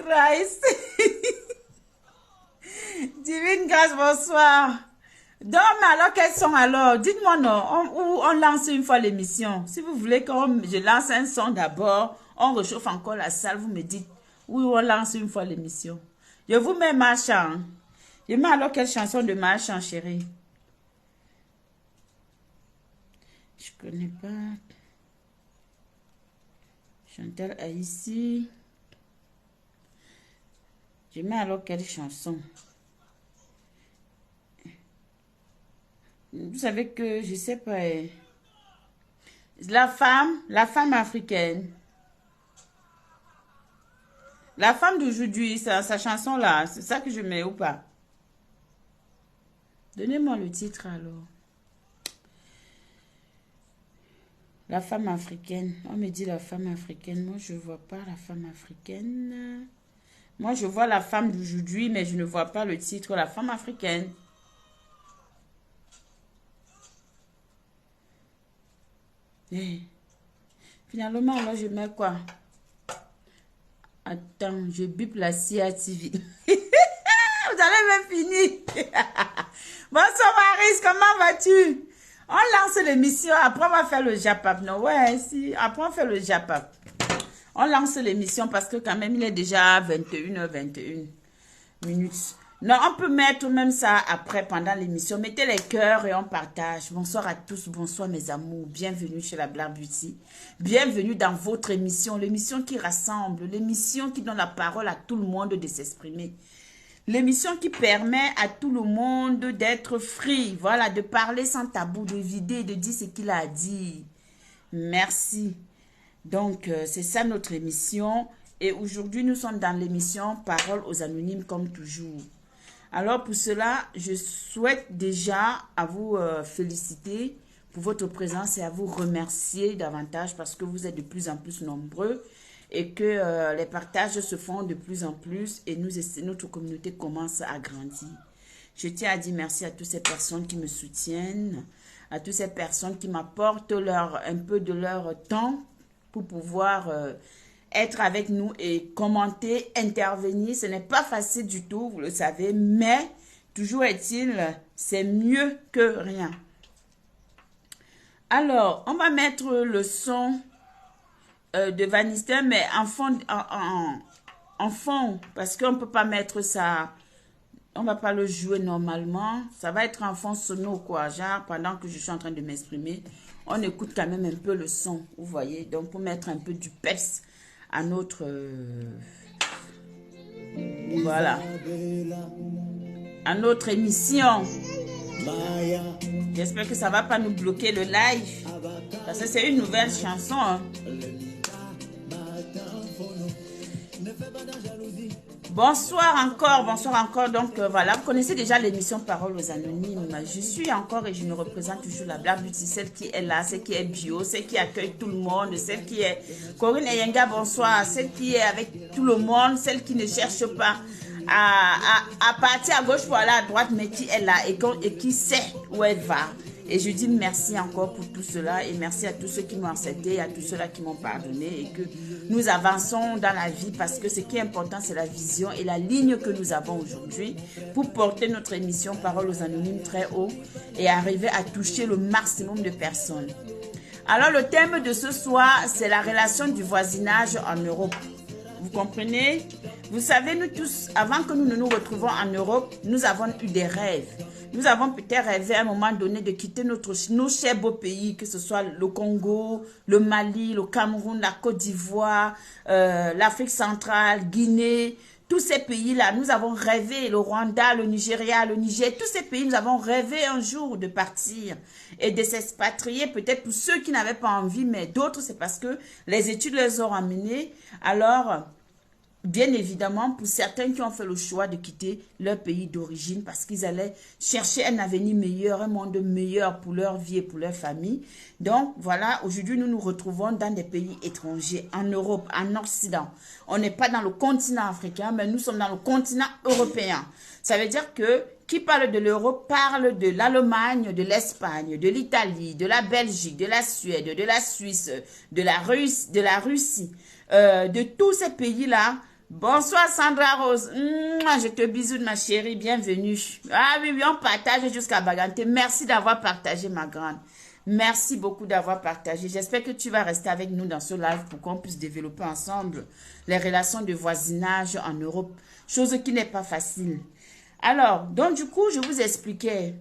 Christ. Divine grâce, bonsoir. Donc, mais alors, quels sont alors? Dites-moi non, on lance une fois l'émission. Si vous voulez que je lance un son d'abord, on réchauffe encore la salle, vous me dites, oui, on lance une fois l'émission. Je vous mets ma chant. Je mets alors quelle chanson de ma chant, chérie? Je connais pas. Chantal Haïssi. Je mets alors quelle chanson? Vous savez que, je sais pas, la femme africaine. La femme d'aujourd'hui, sa chanson là, c'est ça que je mets ou pas? Donnez-moi le titre alors. La femme africaine. On me dit la femme africaine. Moi, je ne vois pas la femme africaine. Moi, je vois la femme d'aujourd'hui, mais je ne vois pas le titre, la femme africaine. Eh. Finalement, là, je mets quoi? Attends, je bip la CIA TV. Vous allez même finir. Bonsoir, Maris, comment vas-tu? On lance l'émission, après on va faire le Japap. Non, ouais, si, après on fait le Japap. On lance l'émission parce que quand même, il est déjà 21h21 minutes. Non, on peut mettre même ça après, pendant l'émission. Mettez les cœurs et on partage. Bonsoir à tous, bonsoir mes amours. Bienvenue chez la Black Beauty. Bienvenue dans votre émission, l'émission qui rassemble, l'émission qui donne la parole à tout le monde de s'exprimer. L'émission qui permet à tout le monde d'être free, voilà, de parler sans tabou, de vider, de dire ce qu'il a à dire. Merci. Donc, c'est ça notre émission. Et aujourd'hui, nous sommes dans l'émission Parole aux Anonymes comme toujours. Alors, pour cela, je souhaite déjà à vous féliciter pour votre présence et à vous remercier davantage parce que vous êtes de plus en plus nombreux et que les partages se font de plus en plus et notre communauté commence à grandir. Je tiens à dire merci à toutes ces personnes qui me soutiennent, à toutes ces personnes qui m'apportent un peu de leur temps pour pouvoir être avec nous et commenter, intervenir. Ce n'est pas facile du tout, vous le savez, mais toujours est-il, c'est mieux que rien. Alors, on va mettre le son de Van Nistelrooy, mais en fond, parce qu'on ne peut pas mettre ça, on ne va pas le jouer normalement. Ça va être en fond sonore, quoi, genre pendant que je suis en train de m'exprimer. On écoute quand même un peu le son, vous voyez. Donc, pour mettre un peu du peps à notre... voilà. À notre émission. J'espère que ça ne va pas nous bloquer le live. Parce que c'est une nouvelle chanson. Hein. Bonsoir encore. Donc voilà, vous connaissez déjà l'émission Parole aux Anonymes. Je suis encore et je me représente toujours la Black Beauty, celle qui est là, celle qui est bio, celle qui accueille tout le monde, celle qui est Corinne Eyenga, bonsoir, celle qui est avec tout le monde, celle qui ne cherche pas à partir à gauche pour aller à droite, mais qui est là et qui sait où elle va. Et je dis merci encore pour tout cela et merci à tous ceux qui m'ont accepté et à tous ceux-là qui m'ont pardonné et que nous avançons dans la vie parce que ce qui est important, c'est la vision et la ligne que nous avons aujourd'hui pour porter notre émission Parole aux Anonymes très haut et arriver à toucher le maximum de personnes. Alors, le thème de ce soir, c'est la relation du voisinage en Europe. Vous comprenez? Vous savez, nous tous, avant que nous ne nous retrouvions en Europe, nous avons eu des rêves. Nous avons peut-être rêvé à un moment donné de quitter nos chers beaux pays, que ce soit le Congo, le Mali, le Cameroun, la Côte d'Ivoire, l'Afrique centrale, Guinée. Tous ces pays-là, nous avons rêvé, le Rwanda, le Nigeria, le Niger, tous ces pays, nous avons rêvé un jour de partir et de s'expatrier, peut-être pour ceux qui n'avaient pas envie, mais d'autres, c'est parce que les études les ont ramenés. Alors, bien évidemment, pour certains qui ont fait le choix de quitter leur pays d'origine parce qu'ils allaient chercher un avenir meilleur, un monde meilleur pour leur vie et pour leur famille. Donc, voilà, aujourd'hui, nous nous retrouvons dans des pays étrangers, en Europe, en Occident. On n'est pas dans le continent africain, mais nous sommes dans le continent européen. Ça veut dire que qui parle de l'Europe parle de l'Allemagne, de l'Espagne, de l'Italie, de la Belgique, de la Suède, de la Suisse, de la Russie, de tous ces pays-là. Bonsoir Sandra Rose. Mouah, je te bisous ma chérie, bienvenue. Ah oui, oui, on partage jusqu'à Baganté. Merci d'avoir partagé ma grande. Merci beaucoup d'avoir partagé. J'espère que tu vas rester avec nous dans ce live pour qu'on puisse développer ensemble les relations de voisinage en Europe. Chose qui n'est pas facile. Alors, donc du coup, je vous expliquais.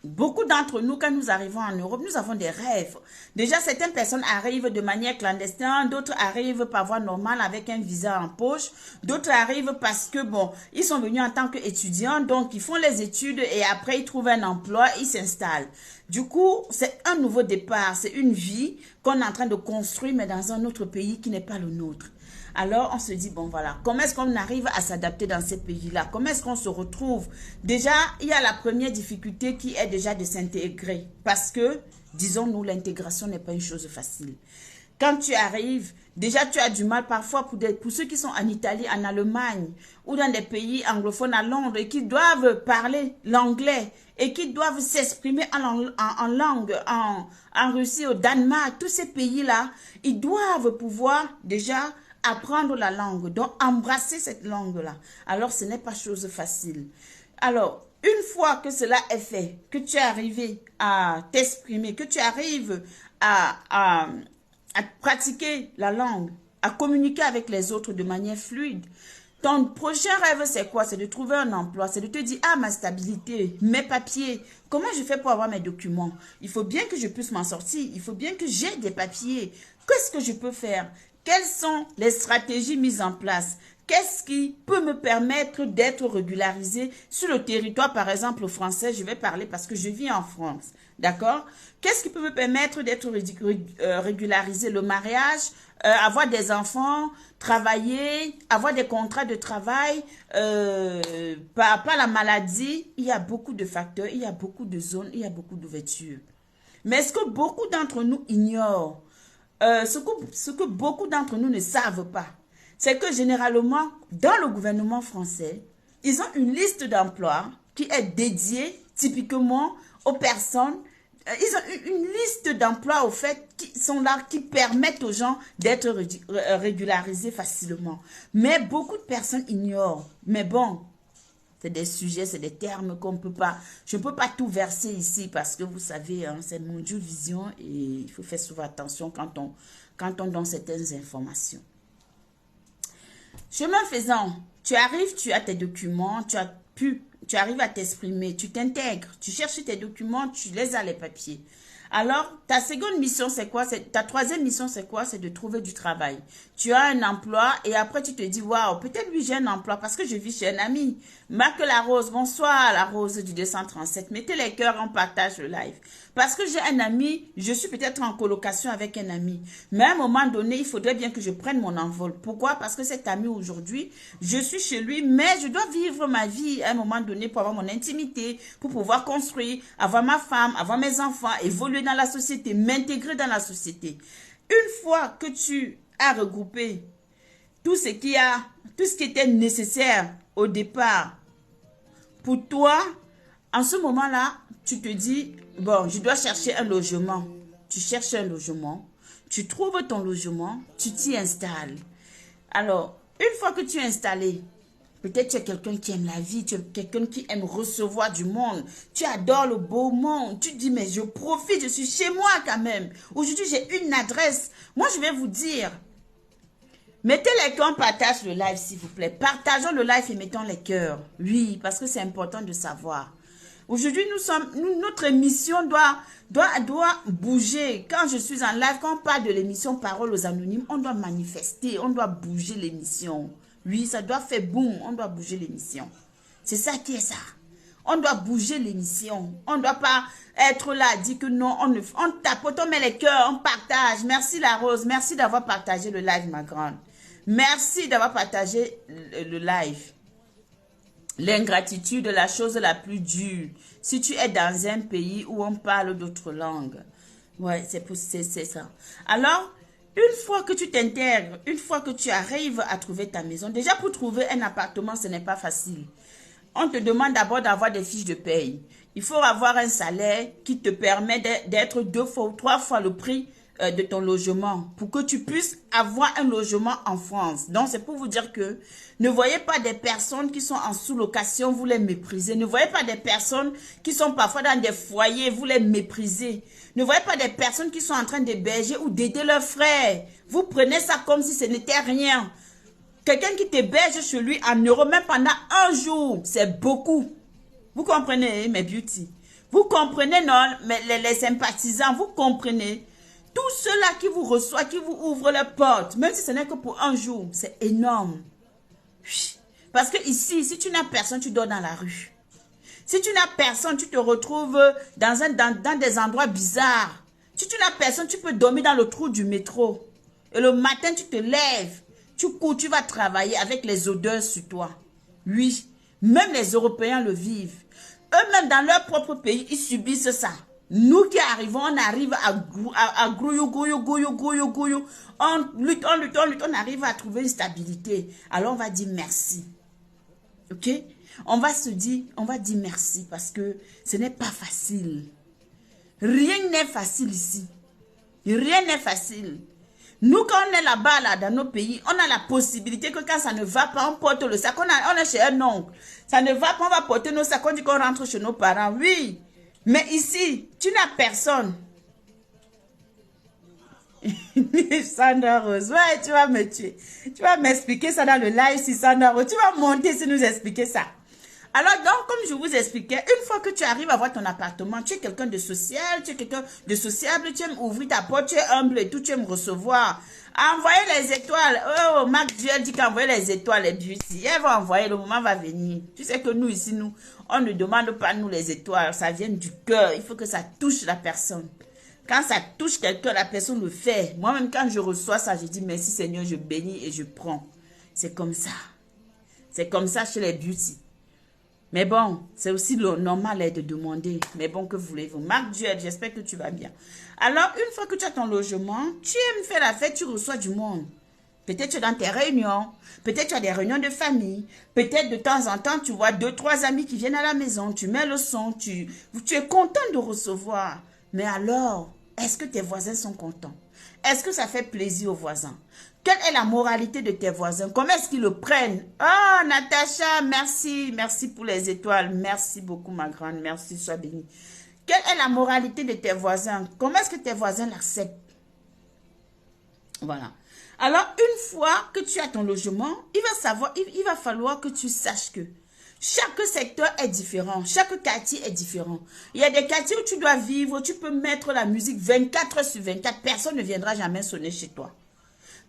Beaucoup d'entre nous, quand nous arrivons en Europe, nous avons des rêves. Déjà, certaines personnes arrivent de manière clandestine, d'autres arrivent par voie normale avec un visa en poche, d'autres arrivent parce que, bon, ils sont venus en tant qu'étudiants, donc ils font les études et après ils trouvent un emploi, ils s'installent. Du coup, c'est un nouveau départ, c'est une vie qu'on est en train de construire, mais dans un autre pays qui n'est pas le nôtre. Alors, on se dit, bon, voilà, comment est-ce qu'on arrive à s'adapter dans ces pays-là? Comment est-ce qu'on se retrouve? Déjà, il y a la première difficulté qui est déjà de s'intégrer. Parce que, disons-nous, l'intégration n'est pas une chose facile. Quand tu arrives, déjà, tu as du mal parfois pour ceux qui sont en Italie, en Allemagne, ou dans des pays anglophones à Londres, et qui doivent parler l'anglais, et qui doivent s'exprimer en langue, en Russie, au Danemark, tous ces pays-là, ils doivent pouvoir déjà apprendre la langue, donc embrasser cette langue-là. Alors, ce n'est pas chose facile. Alors, une fois que cela est fait, que tu es arrivé à t'exprimer, que tu arrives à pratiquer la langue, à communiquer avec les autres de manière fluide, ton prochain rêve, c'est quoi? C'est de trouver un emploi, c'est de te dire, ah, ma stabilité, mes papiers, comment je fais pour avoir mes documents? Il faut bien que je puisse m'en sortir, il faut bien que j'ai des papiers. Qu'est-ce que je peux faire? Quelles sont les stratégies mises en place? Qu'est-ce qui peut me permettre d'être régularisé sur le territoire, par exemple, français? Je vais parler parce que je vis en France, d'accord? Qu'est-ce qui peut me permettre d'être régularisé? Le mariage, avoir des enfants, travailler, avoir des contrats de travail, pas la maladie. Il y a beaucoup de facteurs, il y a beaucoup de zones, il y a beaucoup d'ouvertures. Mais ce que beaucoup d'entre nous ignorent, ce que beaucoup d'entre nous ne savent pas, c'est que généralement, dans le gouvernement français, ils ont une liste d'emplois qui est dédiée typiquement aux personnes. Ils ont une liste d'emplois, au fait, qui sont là, qui permettent aux gens d'être régularisés facilement. Mais beaucoup de personnes ignorent. Mais bon, c'est des sujets, c'est des termes qu'on ne peut pas... Je ne peux pas tout verser ici parce que vous savez, hein, c'est mon Dieu vision et il faut faire souvent attention quand on donne certaines informations. Chemin faisant, tu arrives, tu as tes documents, tu arrives à t'exprimer, tu t'intègres, tu cherches tes documents, tu les as les papiers. Alors, ta seconde mission, c'est quoi? Ta troisième mission, c'est quoi? C'est de trouver du travail. Tu as un emploi et après, tu te dis, waouh, peut-être lui, j'ai un emploi parce que je vis chez un ami. Marc la Rose, bonsoir la Rose du 237. Mettez les cœurs, on partage le live. Parce que j'ai un ami, je suis peut-être en colocation avec un ami. Mais à un moment donné, il faudrait bien que je prenne mon envol. Pourquoi? Parce que cet ami aujourd'hui, je suis chez lui, mais je dois vivre ma vie à un moment donné pour avoir mon intimité, pour pouvoir construire, avoir ma femme, avoir mes enfants, évoluer dans la société, m'intégrer dans la société. Une fois que tu as regroupé tout ce qui était nécessaire au départ pour toi, en ce moment-là, tu te dis, bon, je dois chercher un logement. Tu cherches un logement, tu trouves ton logement, tu t'y installes. Alors, une fois que tu es installé, peut-être tu es quelqu'un qui aime la vie, tu es quelqu'un qui aime recevoir du monde, tu adores le beau monde, tu te dis, mais je profite, je suis chez moi quand même. Aujourd'hui, j'ai une adresse. Moi, je vais vous dire, mettez les cœurs, on partage le live, s'il vous plaît. Partageons le live et mettons les cœurs. Oui, parce que c'est important de savoir. Aujourd'hui, notre émission doit bouger. Quand je suis en live, quand on parle de l'émission Parole aux Anonymes, on doit manifester, on doit bouger l'émission. Oui, ça doit faire boum, on doit bouger l'émission. C'est ça qui est ça. On doit bouger l'émission. On ne doit pas être là, dire que non, on tapote, on met les cœurs, on partage. Merci la Rose, merci d'avoir partagé le live, ma grande. Merci d'avoir partagé le live. L'ingratitude est la chose la plus dure. Si tu es dans un pays où on parle d'autres langues. Ouais, c'est ça. Alors, une fois que tu t'intègres, une fois que tu arrives à trouver ta maison, déjà pour trouver un appartement, ce n'est pas facile. On te demande d'abord d'avoir des fiches de paye. Il faut avoir un salaire qui te permet d'être 2 fois ou 3 fois le prix de ton logement pour que tu puisses avoir un logement en France. Donc, c'est pour vous dire que ne voyez pas des personnes qui sont en sous-location, vous les méprisez. Ne voyez pas des personnes qui sont parfois dans des foyers, vous les méprisez. Ne voyez pas des personnes qui sont en train d'héberger ou d'aider leurs frères. Vous prenez ça comme si ce n'était rien. Quelqu'un qui t'héberge chez lui en euros, même pendant un jour, c'est beaucoup. Vous comprenez, mes beauty? Vous comprenez, non, mais les sympathisants, vous comprenez? Tous ceux-là qui vous reçoivent, qui vous ouvrent la porte, même si ce n'est que pour un jour, c'est énorme. Parce que ici, si tu n'as personne, tu dors dans la rue. Si tu n'as personne, tu te retrouves dans des endroits bizarres. Si tu n'as personne, tu peux dormir dans le trou du métro. Et le matin, tu te lèves, tu cours, tu vas travailler avec les odeurs sur toi. Oui, même les Européens le vivent. Eux-mêmes, dans leur propre pays, ils subissent ça. Nous qui arrivons, on arrive à grouillou. On lutte, on arrive à trouver une stabilité. Alors, on va dire merci. Ok? On va dire merci parce que ce n'est pas facile. Rien n'est facile ici. Rien n'est facile. Nous, quand on est là-bas, là, dans nos pays, on a la possibilité que quand ça ne va pas, on porte le sac. On est chez un oncle. Ça ne va pas, on va porter nos sacs. On dit qu'on rentre chez nos parents. Oui. Mais ici, tu n'as personne. Sandra Rose, ouais, tu vas me tuer. Tu vas m'expliquer ça dans le live, si Sandra Rose. Tu vas monter si nous expliquer ça. Alors, donc, comme je vous expliquais, une fois que tu arrives à voir ton appartement, tu es quelqu'un de social, tu es quelqu'un de sociable, tu aimes ouvrir ta porte, tu es humble et tout, tu aimes recevoir. Envoyer les étoiles. Oh, Marc Duel dit qu'envoyer les étoiles, les beauty. Elles vont envoyer, le moment va venir. Tu sais que nous, ici, on ne demande pas, nous, les étoiles. Ça vient du cœur. Il faut que ça touche la personne. Quand ça touche quelqu'un, la personne le fait. Moi-même, quand je reçois ça, je dis merci Seigneur, je bénis et je prends. C'est comme ça. C'est comme ça chez les beauty. Mais bon, c'est aussi le normal de demander. Mais bon, que voulez-vous? Marc Duel, j'espère que tu vas bien. Alors, une fois que tu as ton logement, tu aimes faire la fête, tu reçois du monde. Peut-être tu es dans tes réunions. Peut-être tu as des réunions de famille. Peut-être de temps en temps, tu vois 2-3 amis qui viennent à la maison. Tu mets le son. Tu es content de recevoir. Mais alors, est-ce que tes voisins sont contents? Est-ce que ça fait plaisir aux voisins? Quelle est la moralité de tes voisins? Comment est-ce qu'ils le prennent? Oh, Natacha, merci. Merci pour les étoiles. Merci beaucoup, ma grande. Merci, sois bénie. Quelle est la moralité de tes voisins? Comment est-ce que tes voisins l'acceptent? Voilà. Alors, une fois que tu as ton logement, il va falloir que tu saches que chaque secteur est différent. Chaque quartier est différent. Il y a des quartiers où tu dois vivre, tu peux mettre la musique 24 heures sur 24. Personne ne viendra jamais sonner chez toi.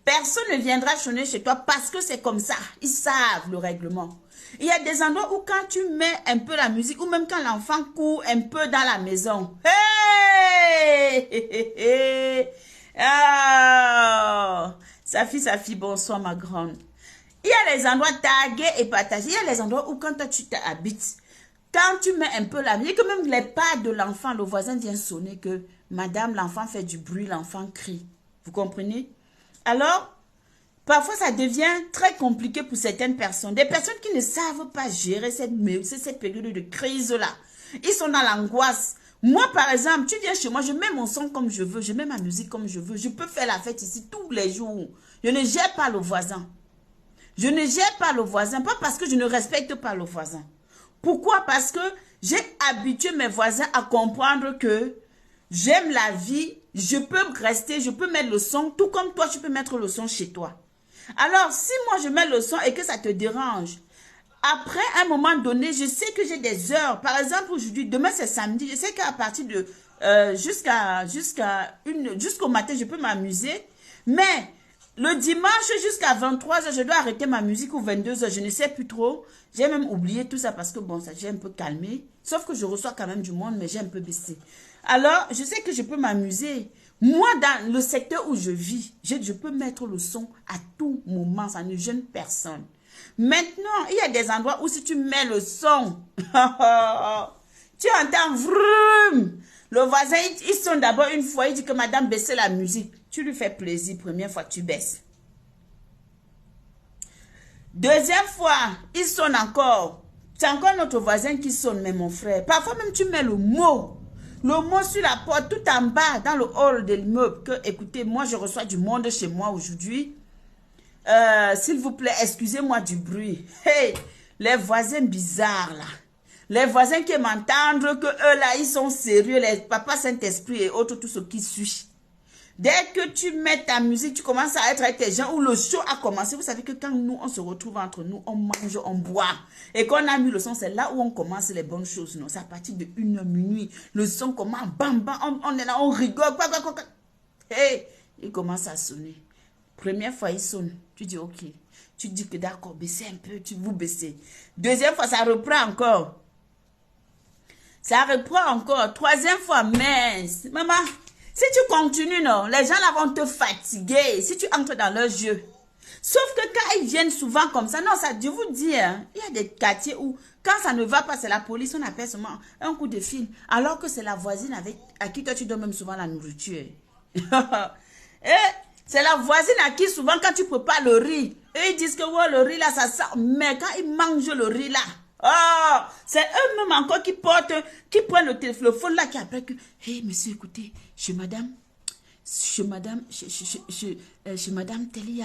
Personne ne viendra sonner chez toi parce que c'est comme ça. Ils savent le règlement. Il y a des endroits où quand tu mets un peu la musique, ou même quand l'enfant court un peu dans la maison. Hey! Oh! Sa fille, bonsoir ma grande. Il y a les endroits tagués et partagés. Il y a les endroits où quand toi tu t'habites, quand tu mets un peu la musique, même les pas de l'enfant, le voisin vient sonner que madame, l'enfant fait du bruit, l'enfant crie. Vous comprenez? Alors, parfois, ça devient très compliqué pour certaines personnes. Des personnes qui ne savent pas gérer cette période de crise-là. Ils sont dans l'angoisse. Moi, par exemple, tu viens chez moi, je mets mon son comme je veux, je mets ma musique comme je veux. Je peux faire la fête ici tous les jours. Je ne gère pas le voisin. Je ne gère pas le voisin, pas parce que je ne respecte pas le voisin. Pourquoi? Parce que j'ai habitué mes voisins à comprendre que j'aime la vie. Je peux rester, je peux mettre le son, tout comme toi, tu peux mettre le son chez toi. Alors, si moi je mets le son et que ça te dérange, après un moment donné, je sais que j'ai des heures. Par exemple, aujourd'hui, demain c'est samedi, je sais qu'à partir de jusqu'au matin, je peux m'amuser. Mais le dimanche jusqu'à 23h, je dois arrêter ma musique ou 22h, je ne sais plus trop. J'ai même oublié tout ça parce que bon, ça j'ai un peu calmé. Sauf que je reçois quand même du monde, mais j'ai un peu baissé. Alors, je sais que je peux m'amuser. Moi, dans le secteur où je vis, je peux mettre le son à tout moment. Ça ne gêne personne. Maintenant, il y a des endroits où si tu mets le son, tu entends vroom. Le voisin, il sonne d'abord une fois, il dit que madame, baissez la musique. Tu lui fais plaisir, première fois, tu baisses. Deuxième fois, il sonne encore. C'est encore notre voisin qui sonne, mais mon frère. Parfois même, tu mets le mot. Le mot sur la porte, tout en bas, dans le hall de l'immeuble, que, écoutez, moi, je reçois du monde chez moi aujourd'hui. S'il vous plaît, excusez-moi du bruit. Hey, les voisins bizarres, là. Les voisins qui m'entendent que eux, là, ils sont sérieux, les papas Saint-Esprit et autres, tout ce qui suit. Dès que tu mets ta musique, tu commences à être avec tes gens où le show a commencé. Vous savez que quand nous, on se retrouve entre nous, on mange, on boit. Et qu'on a mis le son, c'est là où on commence les bonnes choses. Non, c'est à partir de 1h minuit. Le son commence, bam, bam, on est là, on rigole. Hey, il commence à sonner. Première fois, il sonne. Tu dis, ok. Tu dis que d'accord, baissez un peu, vous baissez. Deuxième fois, ça reprend encore. Ça reprend encore. Troisième fois, mince. Maman, si tu continues, non, les gens là vont te fatiguer si tu entres dans leur jeu. Sauf que quand ils viennent souvent comme ça, non, ça, je vous dis, hein, il y a des quartiers où, quand ça ne va pas, c'est la police, on appelle seulement un coup de fil. Alors que c'est la voisine à qui toi tu donnes même souvent la nourriture. Et c'est la voisine à qui souvent, quand tu prépares le riz, eux ils disent que ouais, le riz là, ça sort. Mais quand ils mangent le riz là, oh, c'est eux-mêmes encore qui prennent le téléphone là, qui appellent que, hey monsieur, écoutez, chez madame Telly,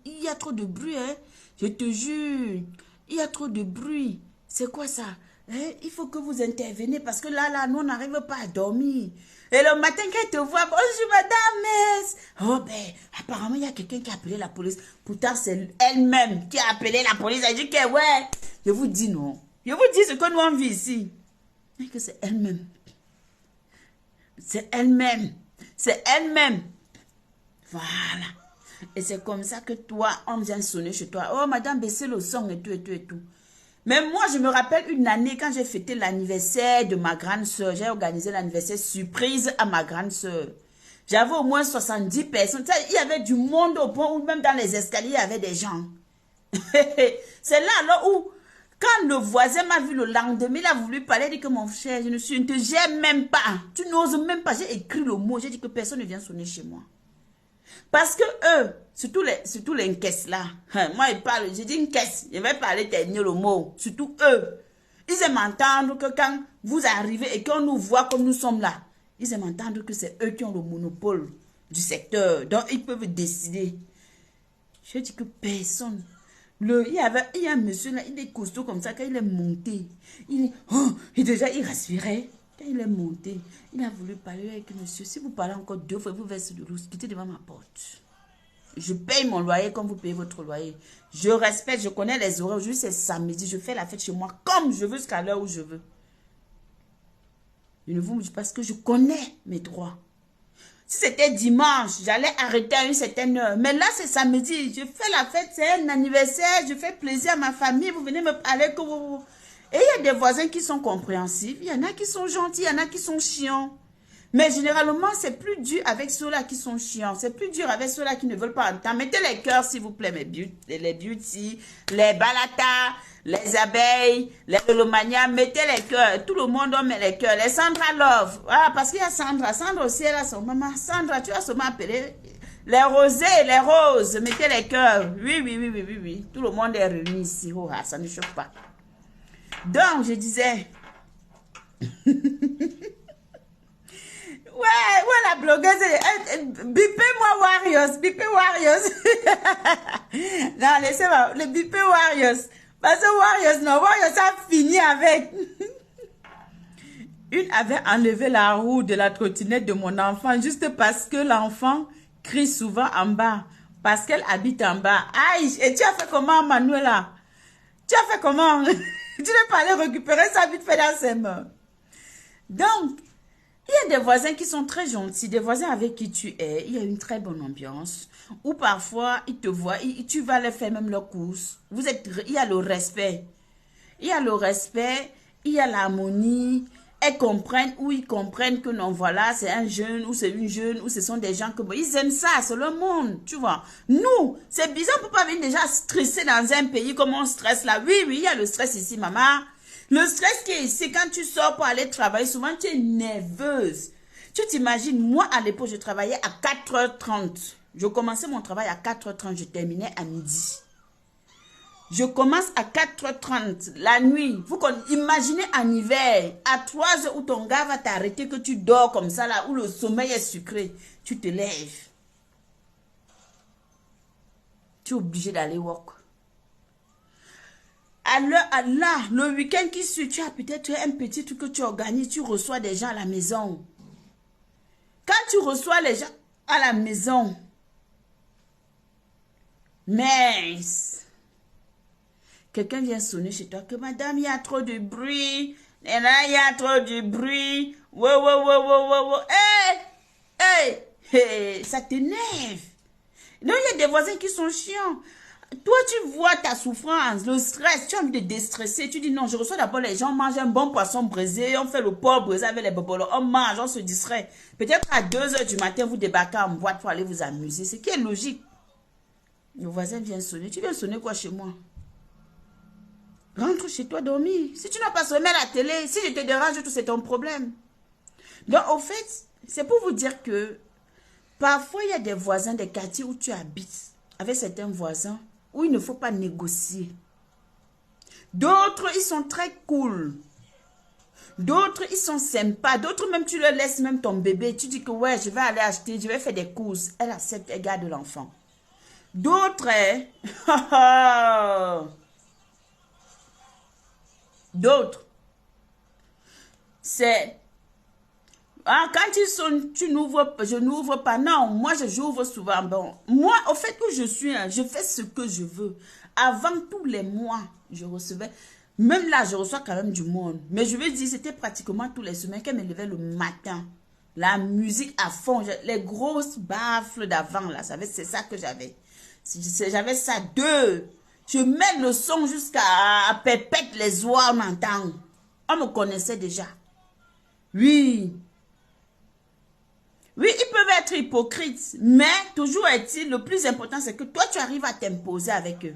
il y a trop de bruit, hein. Je te jure, il y a trop de bruit. C'est quoi ça? Hein? Il faut que vous intervenez parce que là, nous, on n'arrive pas à dormir. Et le matin, quand elle te voit, bonjour madame, oh ben, apparemment, il y a quelqu'un qui a appelé la police. Pourtant, c'est elle-même qui a appelé la police. Elle dit que, ouais, je vous dis non. Je vous dis ce que nous, on vit ici. Mais que c'est elle-même. C'est elle-même. C'est elle-même. Voilà. Et c'est comme ça que toi, on vient sonner chez toi. Oh, madame, baissez le son et tout, et tout, et tout. Mais moi, je me rappelle une année quand j'ai fêté l'anniversaire de ma grande soeur. J'ai organisé l'anniversaire surprise à ma grande soeur. J'avais au moins 70 personnes. Il y avait du monde au point où même dans les escaliers, il y avait des gens. C'est là alors où, quand le voisin m'a vu le lendemain, il a voulu parler, il dit que mon cher, je ne te gère même pas. Tu n'oses même pas. J'ai écrit le mot, j'ai dit que personne ne vient sonner chez moi. Parce que eux, surtout les caisses là, moi ils parlent, j'ai dit une caisse, je vais parler dernier le mot, surtout eux. Ils aiment entendre que quand vous arrivez et qu'on nous voit comme nous sommes là, ils aiment entendre que c'est eux qui ont le monopole du secteur, donc ils peuvent décider. Je dis que personne. Il y a un monsieur là, il est costaud comme ça, quand il est monté, et déjà il respirait. Quand il est monté, il a voulu parler avec monsieur. Si vous parlez encore 2 fois, vous versez de l'eau, quittez devant ma porte. Je paye mon loyer comme vous payez votre loyer. Je respecte, je connais les horaires. Aujourd'hui, c'est samedi, je fais la fête chez moi comme je veux, jusqu'à l'heure où je veux. Je ne vous dis pas parce que je connais mes droits. Si c'était dimanche, j'allais arrêter à une certaine heure. Mais là, c'est samedi, je fais la fête, c'est un anniversaire, je fais plaisir à ma famille. Vous venez me parler que vous... Et il y a des voisins qui sont compréhensifs, il y en a qui sont gentils, il y en a qui sont chiants. Mais généralement, c'est plus dur avec ceux-là qui sont chiants. C'est plus dur avec ceux-là qui ne veulent pas entendre. Mettez les cœurs, s'il vous plaît, les beauty, les balata, les abeilles, les lolomania. Mettez les cœurs. Tout le monde met les cœurs. Les Sandra Love. Voilà, parce qu'il y a Sandra. Sandra aussi, elle a son maman. Sandra, tu as seulement appelé les rosés, les roses. Mettez les cœurs. Oui. Tout le monde est réuni ici. Oh, ça ne choque pas. Donc, je disais... Ouais, la blogueuse, bipez-moi Warriors, bipez Warriors. Non, laissez-moi, le bipez Warriors. Parce que Warriors a fini avec. Une avait enlevé la roue de la trottinette de mon enfant juste parce que l'enfant crie souvent en bas. Parce qu'elle habite en bas. Aïe, et tu as fait comment, Manuela? Tu as fait comment? Tu n'es pas allé récupérer ça vite fait dans ses mains. Donc, il y a des voisins qui sont très gentils, des voisins avec qui tu es, il y a une très bonne ambiance. Ou parfois, ils te voient, tu vas leur faire même leurs courses. Il y a le respect. Il y a le respect, il y a l'harmonie. Elles comprennent ou ils comprennent que non, voilà, c'est un jeune ou c'est une jeune ou ce sont des gens que... Bon, ils aiment ça, c'est le monde, tu vois. Nous, c'est bizarre, on ne peut pas venir déjà stresser dans un pays comme on stresse là. Oui, il y a le stress ici, maman. Le stress qui est ici, quand tu sors pour aller travailler, souvent tu es nerveuse. Tu t'imagines, moi à l'époque, je travaillais à 4h30. Je commençais mon travail à 4h30, je terminais à midi. Je commence à 4h30 la nuit. Vous imaginez en hiver, à 3h où ton gars va t'arrêter, que tu dors comme ça, là, où le sommeil est sucré. Tu te lèves. Tu es obligé d'aller work. Là, le week-end qui suit, tu as peut-être un petit truc que tu organises, tu reçois des gens à la maison. Quand tu reçois les gens à la maison, mais quelqu'un vient sonner chez toi que madame, il y a trop de bruit. Il y a trop de bruit. Wow. Hey, ça t'énerve. Non, il y a des voisins qui sont chiants. Toi, tu vois ta souffrance, le stress, tu as envie de déstresser. Tu dis non, je reçois d'abord les gens, mangent un bon poisson braisé, on fait le porc braisé avec les bobolos, on mange, on se distrait. Peut-être à 2h du matin, vous débarquez en boîte pour aller vous amuser. Ce qui est logique. Le voisin vient sonner. Tu viens sonner quoi chez moi? Rentre chez toi dormir. Si tu n'as pas sonné la télé, si je te dérange, tout c'est ton problème. Donc, au fait, c'est pour vous dire que parfois, il y a des voisins des quartiers où tu habites, avec certains voisins, où il ne faut pas négocier. D'autres, ils sont très cool. D'autres, ils sont sympas. D'autres, même, tu leur laisses même ton bébé. Tu dis que, ouais, je vais aller acheter, je vais faire des courses. Elle accepte, elle garde l'enfant. D'autres, d'autres, c'est... Ah, quand ils sont, je n'ouvre pas. Non, moi, j'ouvre souvent. Bon, moi, au fait où je suis, je fais ce que je veux. Avant tous les mois, je recevais. Même là, je reçois quand même du monde. Mais je veux dire, c'était pratiquement tous les semaines qu'elle me levait le matin. La musique à fond. Les grosses baffles d'avant, là. C'est ça que j'avais. J'avais ça deux. Je mets le son jusqu'à pépette les oies, on entend. On me connaissait déjà. Oui. Oui, ils peuvent être hypocrites, mais toujours est-il, le plus important, c'est que toi, tu arrives à t'imposer avec eux.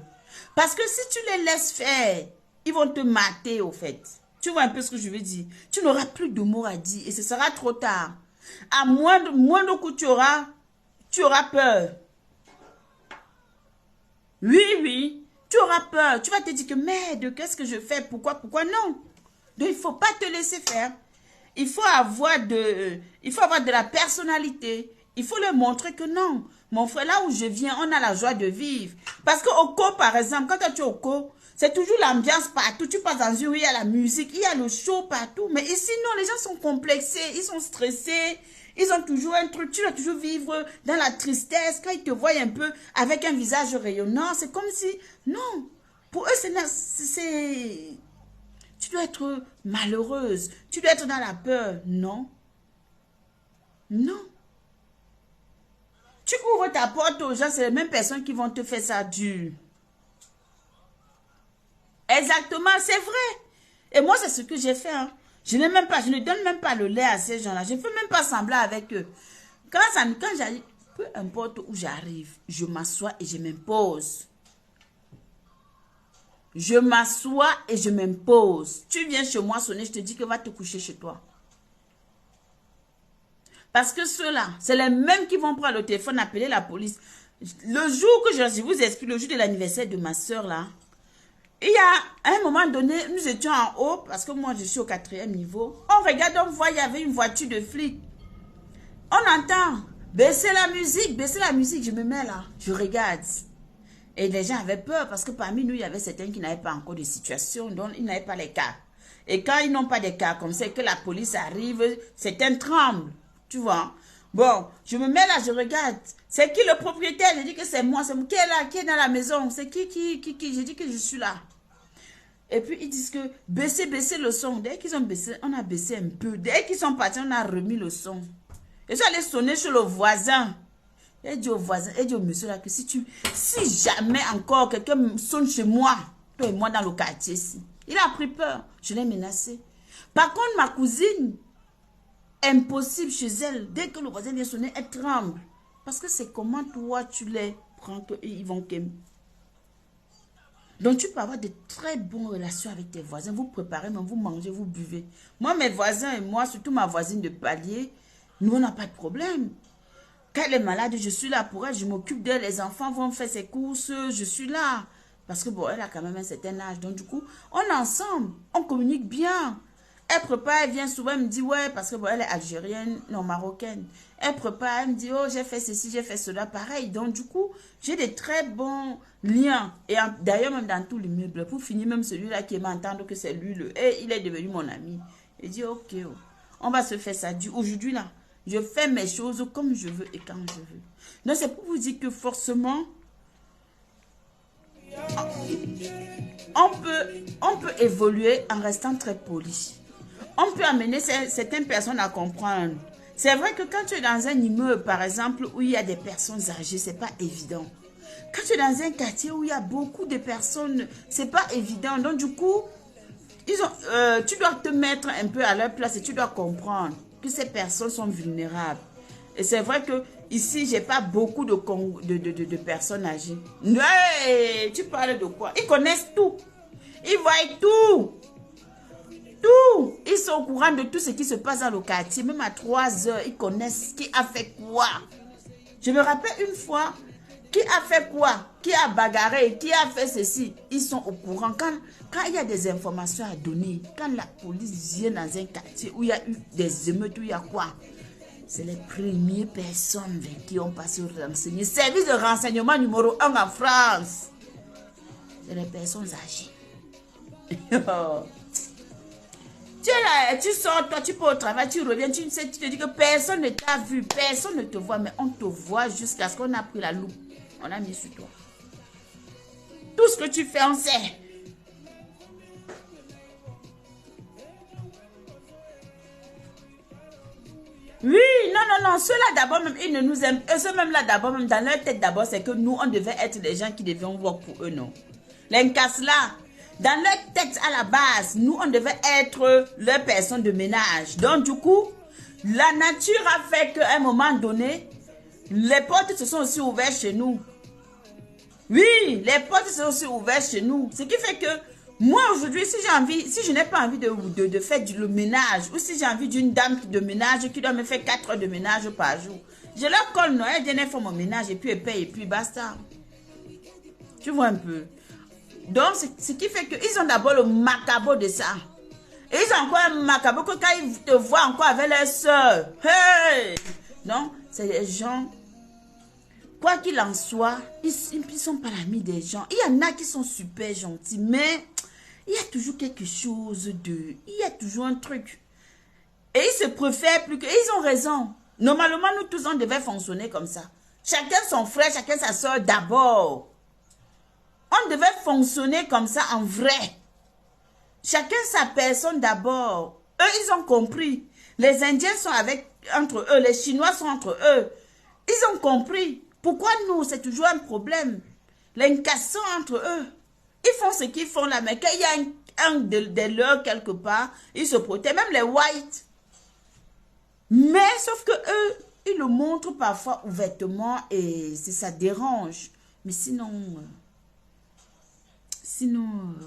Parce que si tu les laisses faire, ils vont te mater, au fait. Tu vois un peu ce que je veux dire? Tu n'auras plus de mots à dire et ce sera trop tard. À moindre coup, tu auras peur. Oui, tu auras peur. Tu vas te dire que, merde, qu'est-ce que je fais? Pourquoi non? Donc, il ne faut pas te laisser faire. Il faut avoir de la personnalité. Il faut leur montrer que non. Mon frère, là où je viens, on a la joie de vivre. Parce qu'au co, par exemple, quand tu es au co, c'est toujours l'ambiance partout. Tu passes dans une rue, il y a la musique, il y a le show partout. Mais ici, non, les gens sont complexés, ils sont stressés. Ils ont toujours un truc, tu dois toujours vivre dans la tristesse. Quand ils te voient un peu avec un visage rayonnant, c'est comme si... Non, pour eux, c'est... Tu dois être malheureuse. Tu dois être dans la peur. Non. Non. Tu ouvres ta porte aux gens, c'est les mêmes personnes qui vont te faire ça dur. Exactement, c'est vrai. Et moi, c'est ce que j'ai fait. Hein. Je ne donne même pas le lait à ces gens-là. Je ne fais même pas semblant avec eux. Quand j'arrive, peu importe où j'arrive, je m'assois et je m'impose. Je m'assois et je m'impose. Tu viens chez moi sonner, je te dis que va te coucher chez toi. Parce que ceux-là, c'est les mêmes qui vont prendre le téléphone, appeler la police. Le jour que je vous explique, le jour de l'anniversaire de ma soeur là, il y a à un moment donné, nous étions en haut, parce que moi je suis au 4e niveau. On regarde, on voit, il y avait une voiture de flic. On entend, baissez la musique, je me mets là, je regarde. Et les gens avaient peur parce que parmi nous, il y avait certains qui n'avaient pas encore de situation, donc ils n'avaient pas les cas. Et quand ils n'ont pas de cas comme ça, que la police arrive, certains tremblent, tu vois. Bon, je me mets là, je regarde. C'est qui le propriétaire? Je dis que c'est moi qui est là, qui est dans la maison. C'est qui? Je dis que je suis là. Et puis ils disent que baissez le son. Dès qu'ils ont baissé, on a baissé un peu. Dès qu'ils sont partis, on a remis le son. Et je suis allé sonner sur le voisin. Elle dit au voisin, elle dit au monsieur là que si jamais encore quelqu'un sonne chez moi, toi et moi dans le quartier ici. Il a pris peur. Je l'ai menacé. Par contre, ma cousine, impossible chez elle. Dès que le voisin vient sonner, elle tremble. Parce que c'est comment toi tu les prends qu'ils vont qu'aimer. Donc tu peux avoir de très bonnes relations avec tes voisins. Vous préparez, même vous mangez, vous buvez. Moi, mes voisins et moi, surtout ma voisine de palier, nous on n'a pas de problème. Quand elle est malade, je suis là pour elle, je m'occupe d'elle, les enfants vont faire ses courses, je suis là. Parce que bon, elle a quand même un certain âge. Donc du coup, on est ensemble. On communique bien. Elle prépare, elle vient souvent, elle me dit, ouais, parce que bon, elle est algérienne, non, marocaine. Elle prépare, elle me dit, oh, j'ai fait ceci, j'ai fait cela, pareil. Donc, du coup, j'ai des très bons liens. Et d'ailleurs, même dans tous les meubles, pour finir, même celui-là qui m'entend que c'est lui, et il est devenu mon ami. Il dit, ok, oh, on va se faire ça. Aujourd'hui, là, je fais mes choses comme je veux et quand je veux. Donc, c'est pour vous dire que forcément, on peut évoluer en restant très poli. On peut amener certaines personnes à comprendre. C'est vrai que quand tu es dans un immeuble, par exemple, où il y a des personnes âgées, c'est pas évident. Quand tu es dans un quartier où il y a beaucoup de personnes, c'est pas évident. Donc, du coup, tu dois te mettre un peu à leur place et tu dois comprendre que ces personnes sont vulnérables. Et c'est vrai que ici, j'ai pas beaucoup de personnes âgées. Ouais, tu parles de quoi? Ils connaissent tout. Ils voient tout. Tout. Ils sont au courant de tout ce qui se passe dans le quartier. Même à 3 heures, ils connaissent qui a fait quoi. Je me rappelle une fois, qui a fait quoi, qui a bagarré, qui a fait ceci. Ils sont au courant. Quand il y a des informations à donner, quand la police vient dans un quartier où il y a eu des émeutes, où il y a quoi, c'est les premières personnes qui ont passé au renseignement. Service de renseignement numéro 1 en France. C'est les personnes âgées. Tu es là, tu sors, toi, tu peux au travail, tu reviens, tu te dis que personne ne t'a vu, personne ne te voit, mais on te voit jusqu'à ce qu'on a pris la loupe. On a mis sur toi. Tout ce que tu fais, on sait. Oui, non, ceux-là d'abord même, ils ne nous aiment. Ceux même là d'abord, même dans leur tête d'abord, c'est que nous, on devait être des gens qui devions voir pour eux, non. Les casses là. Dans leur tête à la base, nous, on devait être leur personne de ménage. Donc, du coup, la nature a fait qu'à un moment donné, les portes se sont aussi ouvertes chez nous. Oui, les portes se sont aussi ouvertes chez nous. Ce qui fait que moi, aujourd'hui, si je n'ai pas envie de faire le ménage, ou si j'ai envie d'une dame de ménage qui doit me faire 4 heures de ménage par jour, je leur colle, non, elle vient faire mon ménage et puis elle paye et puis basta. Tu vois un peu. Donc, ce qui fait qu'ils ont d'abord le macabre de ça. Et ils ont encore un macabre que quand ils te voient encore avec leur soeur. Hey! Donc, c'est des gens, quoi qu'il en soit, ils ne sont pas l'ami des gens. Il y en a qui sont super gentils, mais il y a toujours quelque chose de... Il y a toujours un truc. Et ils se préfèrent plus que... Ils ont raison. Normalement, nous tous, on devait fonctionner comme ça. Chacun son frère, chacun sa soeur d'abord. On devait fonctionner comme ça en vrai. Chacun sa personne d'abord. Eux, ils ont compris. Les Indiens sont entre eux. Les Chinois sont entre eux. Ils ont compris. Pourquoi nous, c'est toujours un problème. Les Nkas sont entre eux. Ils font ce qu'ils font là. Mais quand il y a un des leurs quelque part, ils se protègent. Même les Whites. Mais sauf que eux, ils le montrent parfois ouvertement et ça dérange. Mais sinon...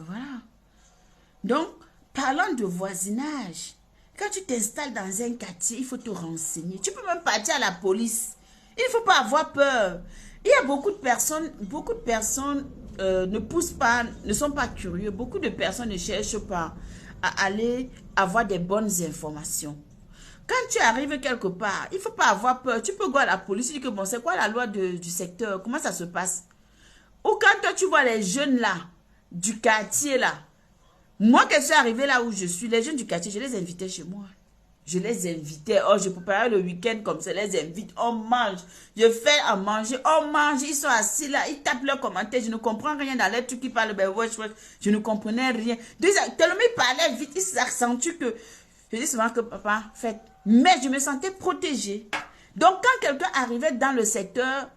voilà. Donc, parlant de voisinage, quand tu t'installes dans un quartier, il faut te renseigner. Tu peux même partir à la police. Il ne faut pas avoir peur. Il y a beaucoup de personnes ne poussent pas, ne sont pas curieux. Beaucoup de personnes ne cherchent pas à aller avoir des bonnes informations. Quand tu arrives quelque part, il ne faut pas avoir peur. Tu peux go à la police et dire que bon, c'est quoi la loi du secteur? Comment ça se passe? Ou quand toi, tu vois les jeunes là, du quartier là. Moi, quand je suis arrivée là où je suis, les jeunes du quartier, je les invitais chez moi. Je les invitais. Oh, je préparais le week-end comme ça, les invite. On mange. Je fais à manger. On mange. Ils sont assis là. Ils tapent leurs commentaires. Je ne comprends rien dans les trucs qui parlent. Ben, wesh. Je ne comprenais rien. Tellement ils parlaient vite. Ils s'accentuent que... Je dis souvent que papa, faites. Mais je me sentais protégée. Donc, quand quelqu'un arrivait dans le secteur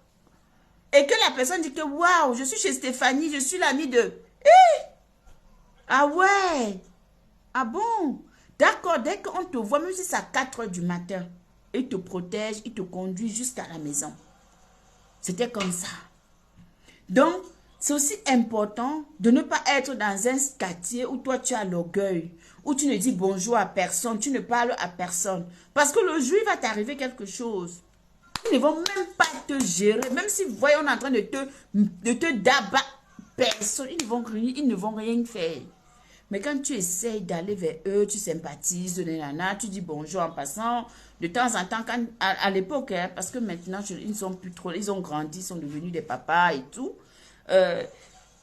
et que la personne dit que waouh, je suis chez Stéphanie, je suis l'amie de... Ah ouais. Ah bon. D'accord, dès qu'on te voit, même si c'est à 4 heures du matin, il te protège, il te conduit jusqu'à la maison. C'était comme ça. Donc, c'est aussi important de ne pas être dans un quartier où toi tu as l'orgueil, où tu ne dis bonjour à personne, tu ne parles à personne. Parce que le jour, il va t'arriver quelque chose. Ils ne vont même pas te gérer. Même si, voyons, on est en train de te personne, ils ne vont rien faire. Mais quand tu essayes d'aller vers eux, tu sympathises, nanana, tu dis bonjour en passant, de temps en temps, quand, à l'époque, hein, parce que maintenant, ils sont plus trop, ils ont grandi, ils sont devenus des papas et tout.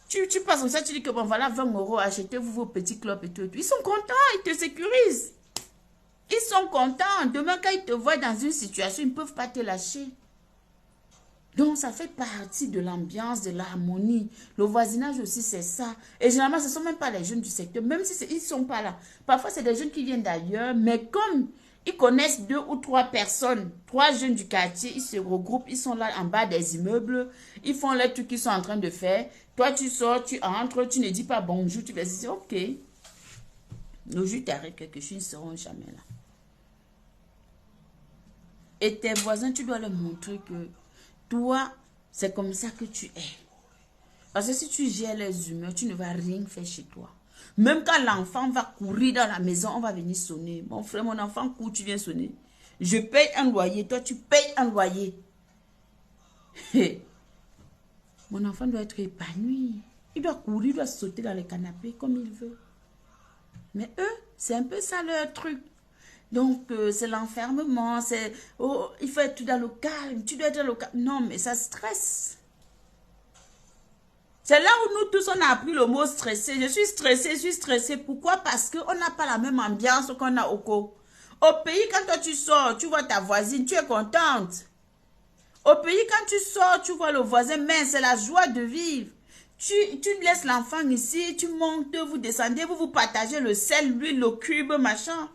Tu passes comme ça, tu dis que bon, voilà, 20 euros, achetez-vous vos petits clopes et tout, et tout. Ils sont contents, ils te sécurisent. Ils sont contents. Demain, quand ils te voient dans une situation, ils ne peuvent pas te lâcher. Donc, ça fait partie de l'ambiance, de l'harmonie. Le voisinage aussi, c'est ça. Et généralement, ce ne sont même pas les jeunes du secteur, même si ils ne sont pas là. Parfois, c'est des jeunes qui viennent d'ailleurs, mais comme ils connaissent 2 ou 3 personnes, 3 jeunes du quartier, ils se regroupent, ils sont là en bas des immeubles, ils font les trucs qu'ils sont en train de faire. Toi, tu sors, tu entres, tu ne dis pas bonjour, tu vas dire, ok. Le jour t'arrive quelque chose, ils ne seront jamais là. Et tes voisins, tu dois leur montrer que toi, c'est comme ça que tu es. Parce que si tu gères les humeurs, tu ne vas rien faire chez toi. Même quand l'enfant va courir dans la maison, on va venir sonner. Mon frère, mon enfant court, tu viens sonner. Je paye un loyer, toi tu payes un loyer. Mon enfant doit être épanoui. Il doit courir, il doit sauter dans les canapés comme il veut. Mais eux, c'est un peu ça leur truc. Donc, c'est l'enfermement, c'est, oh, il faut être dans le calme, tu dois être dans le calme. Non, mais ça stresse. C'est là où nous tous, on a appris le mot stressé. Je suis stressée, je suis stressée. Pourquoi? Parce qu'on n'a pas la même ambiance qu'on a au co. Au pays, quand toi tu sors, tu vois ta voisine, tu es contente. Au pays, quand tu sors, tu vois le voisin, mais c'est la joie de vivre. Tu laisses l'enfant ici, tu montes, vous descendez, vous partagez le sel, l'huile, le cube, machin.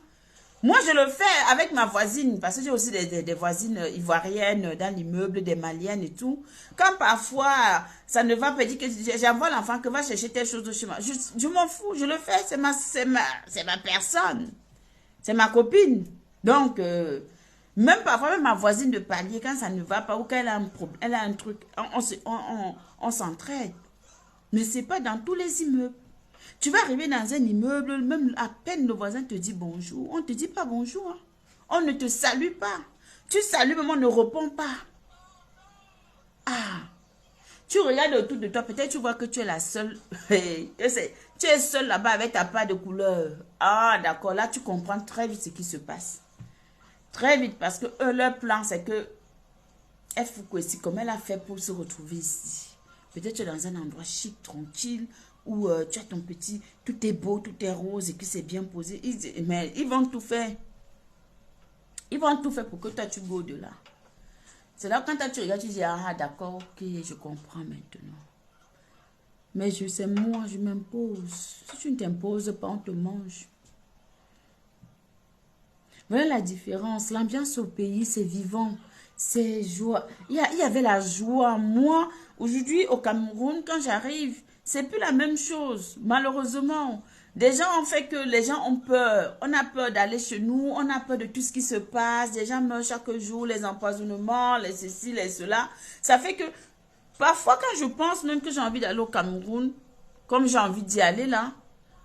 Moi, je le fais avec ma voisine, parce que j'ai aussi des voisines ivoiriennes dans l'immeuble, des maliennes et tout. Quand parfois, ça ne va pas dire que j'envoie l'enfant que va chercher telle chose de chez moi. Je m'en fous, je le fais, c'est ma personne. C'est ma copine. Donc, même parfois, même ma voisine de palier, quand ça ne va pas ou quand elle a un problème, elle a un truc, on s'entraide. Mais ce n'est pas dans tous les immeubles. Tu vas arriver dans un immeuble, même à peine le voisin te dit bonjour. On ne te dit pas bonjour. Hein. On ne te salue pas. Tu salues, mais on ne répond pas. Ah, tu regardes autour de toi, peut-être tu vois que tu es la seule. Tu es seule là-bas avec ta part de couleur. Ah, d'accord, là tu comprends très vite ce qui se passe. Très vite, parce que eux, leur plan, c'est que F. Comme elle a fait pour se retrouver ici. Peut-être tu es dans un endroit chic, tranquille, où tu as ton petit, tout est beau, tout est rose et que c'est bien posé. Mais ils vont tout faire. Ils vont tout faire pour que toi, tu go au-delà. C'est là quand toi, tu regardes, tu dis, ah d'accord, ok, je comprends maintenant. Mais c'est moi, je m'impose. Si tu ne t'imposes pas, on te mange. Voilà la différence. L'ambiance au pays, c'est vivant. C'est joie. Il y avait la joie. Moi, aujourd'hui, au Cameroun, quand j'arrive, c'est plus la même chose. Malheureusement, des gens ont fait que les gens ont peur. On a peur d'aller chez nous. On a peur de tout ce qui se passe. Des gens meurent chaque jour. Les empoisonnements, les ceci, les cela. Ça fait que, parfois, quand je pense même que j'ai envie d'aller au Cameroun, comme j'ai envie d'y aller là,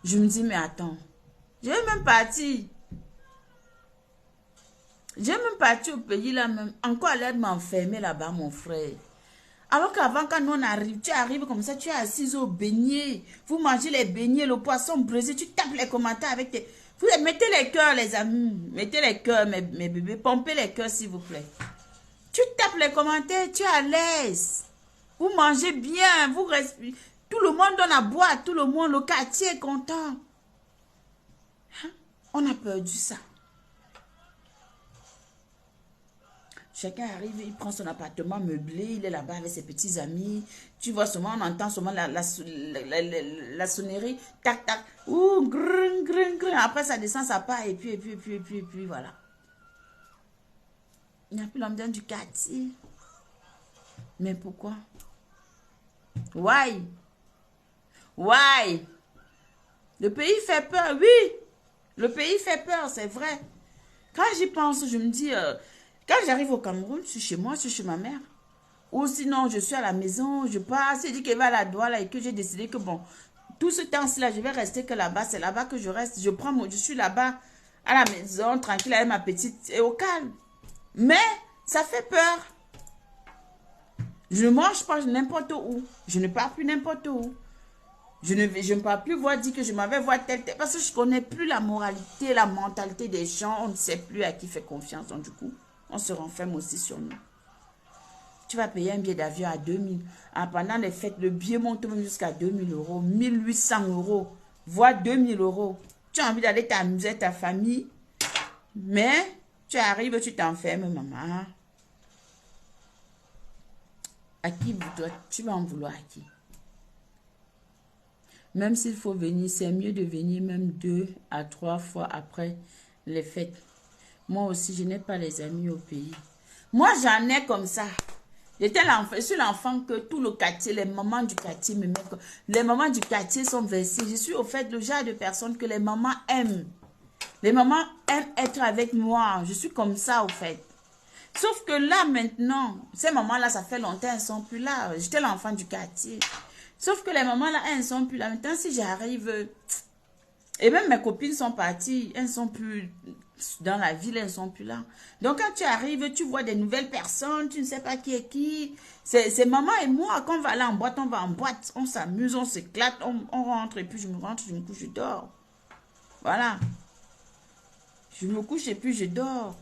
je me dis, mais attends, je vais même partir. J'ai même parti au pays là même. Encore à l'air de m'enfermer là-bas, mon frère. Alors qu'avant, quand on arrive, tu arrives comme ça, tu es assise au beignet. Vous mangez les beignets, le poisson braisé, tu tapes les commentaires avec tes... Vous mettez les cœurs, les amis. Mettez les cœurs, mes bébés. Pompez les cœurs, s'il vous plaît. Tu tapes les commentaires, tu es à l'aise. Vous mangez bien, vous respirez. Tout le monde donne à boire, tout le monde, le quartier est content. Hein? On a perdu ça. Chacun arrive, il prend son appartement meublé, il est là-bas avec ses petits amis. Tu vois seulement, on entend seulement la sonnerie, tac, tac, ouh, grun, grun, grun. Après, ça descend, ça part, et puis, voilà. Il n'y a plus l'ambiance du quartier. Mais pourquoi? Why? Why? Le pays fait peur, oui. Le pays fait peur, c'est vrai. Quand j'y pense, je me dis... quand j'arrive au Cameroun, je suis chez moi, je suis chez ma mère. Ou sinon, je suis à la maison, je passe, je dis qu'elle va à la douane là, et que j'ai décidé que bon, tout ce temps-ci là, je vais rester que là-bas, c'est là-bas que je reste. Je suis là-bas à la maison, tranquille avec ma petite, et au calme. Mais, ça fait peur. Je ne mange pas n'importe où. Je ne pars plus n'importe où. Je ne parle plus voir dire que je m'avais voir tel, parce que je ne connais plus la moralité, la mentalité des gens. On ne sait plus à qui faire confiance. Donc, du coup, on se renferme aussi sur nous. Tu vas payer un billet d'avion à 2000. Ah, pendant les fêtes, le billet monte même jusqu'à 2000 euros, 1800 euros, voire 2000 euros. Tu as envie d'aller t'amuser avec ta famille, mais tu arrives, tu t'enfermes, maman. À qui tu vas en vouloir à qui? Même s'il faut venir, c'est mieux de venir même 2 à 3 fois après les fêtes. Moi aussi, je n'ai pas les amis au pays. Moi, j'en ai comme ça. Je suis l'enfant que tout le quartier, les mamans du quartier me mettent. Les mamans du quartier sont versées. Je suis au fait le genre de personne que les mamans aiment. Les mamans aiment être avec moi. Je suis comme ça au fait. Sauf que là maintenant, ces mamans-là, ça fait longtemps, elles ne sont plus là. J'étais l'enfant du quartier. Sauf que les mamans-là, elles ne sont plus là. Maintenant, si j'arrive... Et même mes copines sont parties. Elles ne sont plus dans la ville, elles ne sont plus là. Donc, quand tu arrives, tu vois des nouvelles personnes. Tu ne sais pas qui est qui. C'est maman et moi. Quand on va là en boîte, on va en boîte. On s'amuse, on s'éclate. On rentre et puis je me rentre, je me couche, je dors. Voilà. Je me couche et puis je dors.